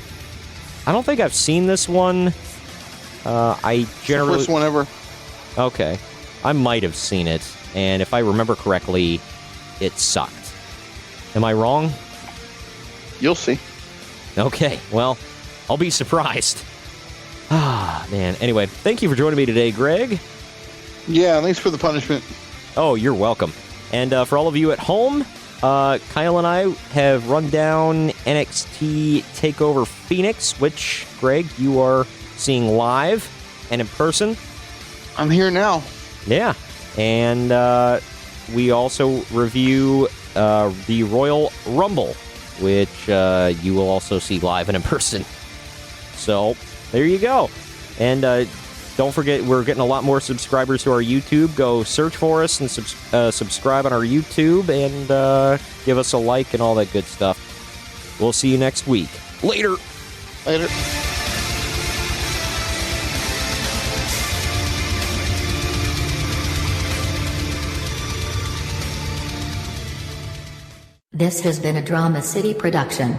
I don't think I've seen this one. I generally... It's the first one ever. Okay. I might have seen it, and if I remember correctly, it sucked. Am I wrong? You'll see. Okay, well, I'll be surprised. Ah, man. Anyway, thank you for joining me today, Greg. Yeah, thanks for the punishment. Oh, you're welcome. And for all of you at home, Kyle and I have run down NXT TakeOver Phoenix, which, Greg, you are seeing live and in person. I'm here now. Yeah. And we also review the Royal Rumble, which you will also see live and in person. So, there you go. And don't forget, we're getting a lot more subscribers to our YouTube. Go search for us and subscribe on our YouTube and give us a like and all that good stuff. We'll see you next week. Later. Later. This has been a Drama City production.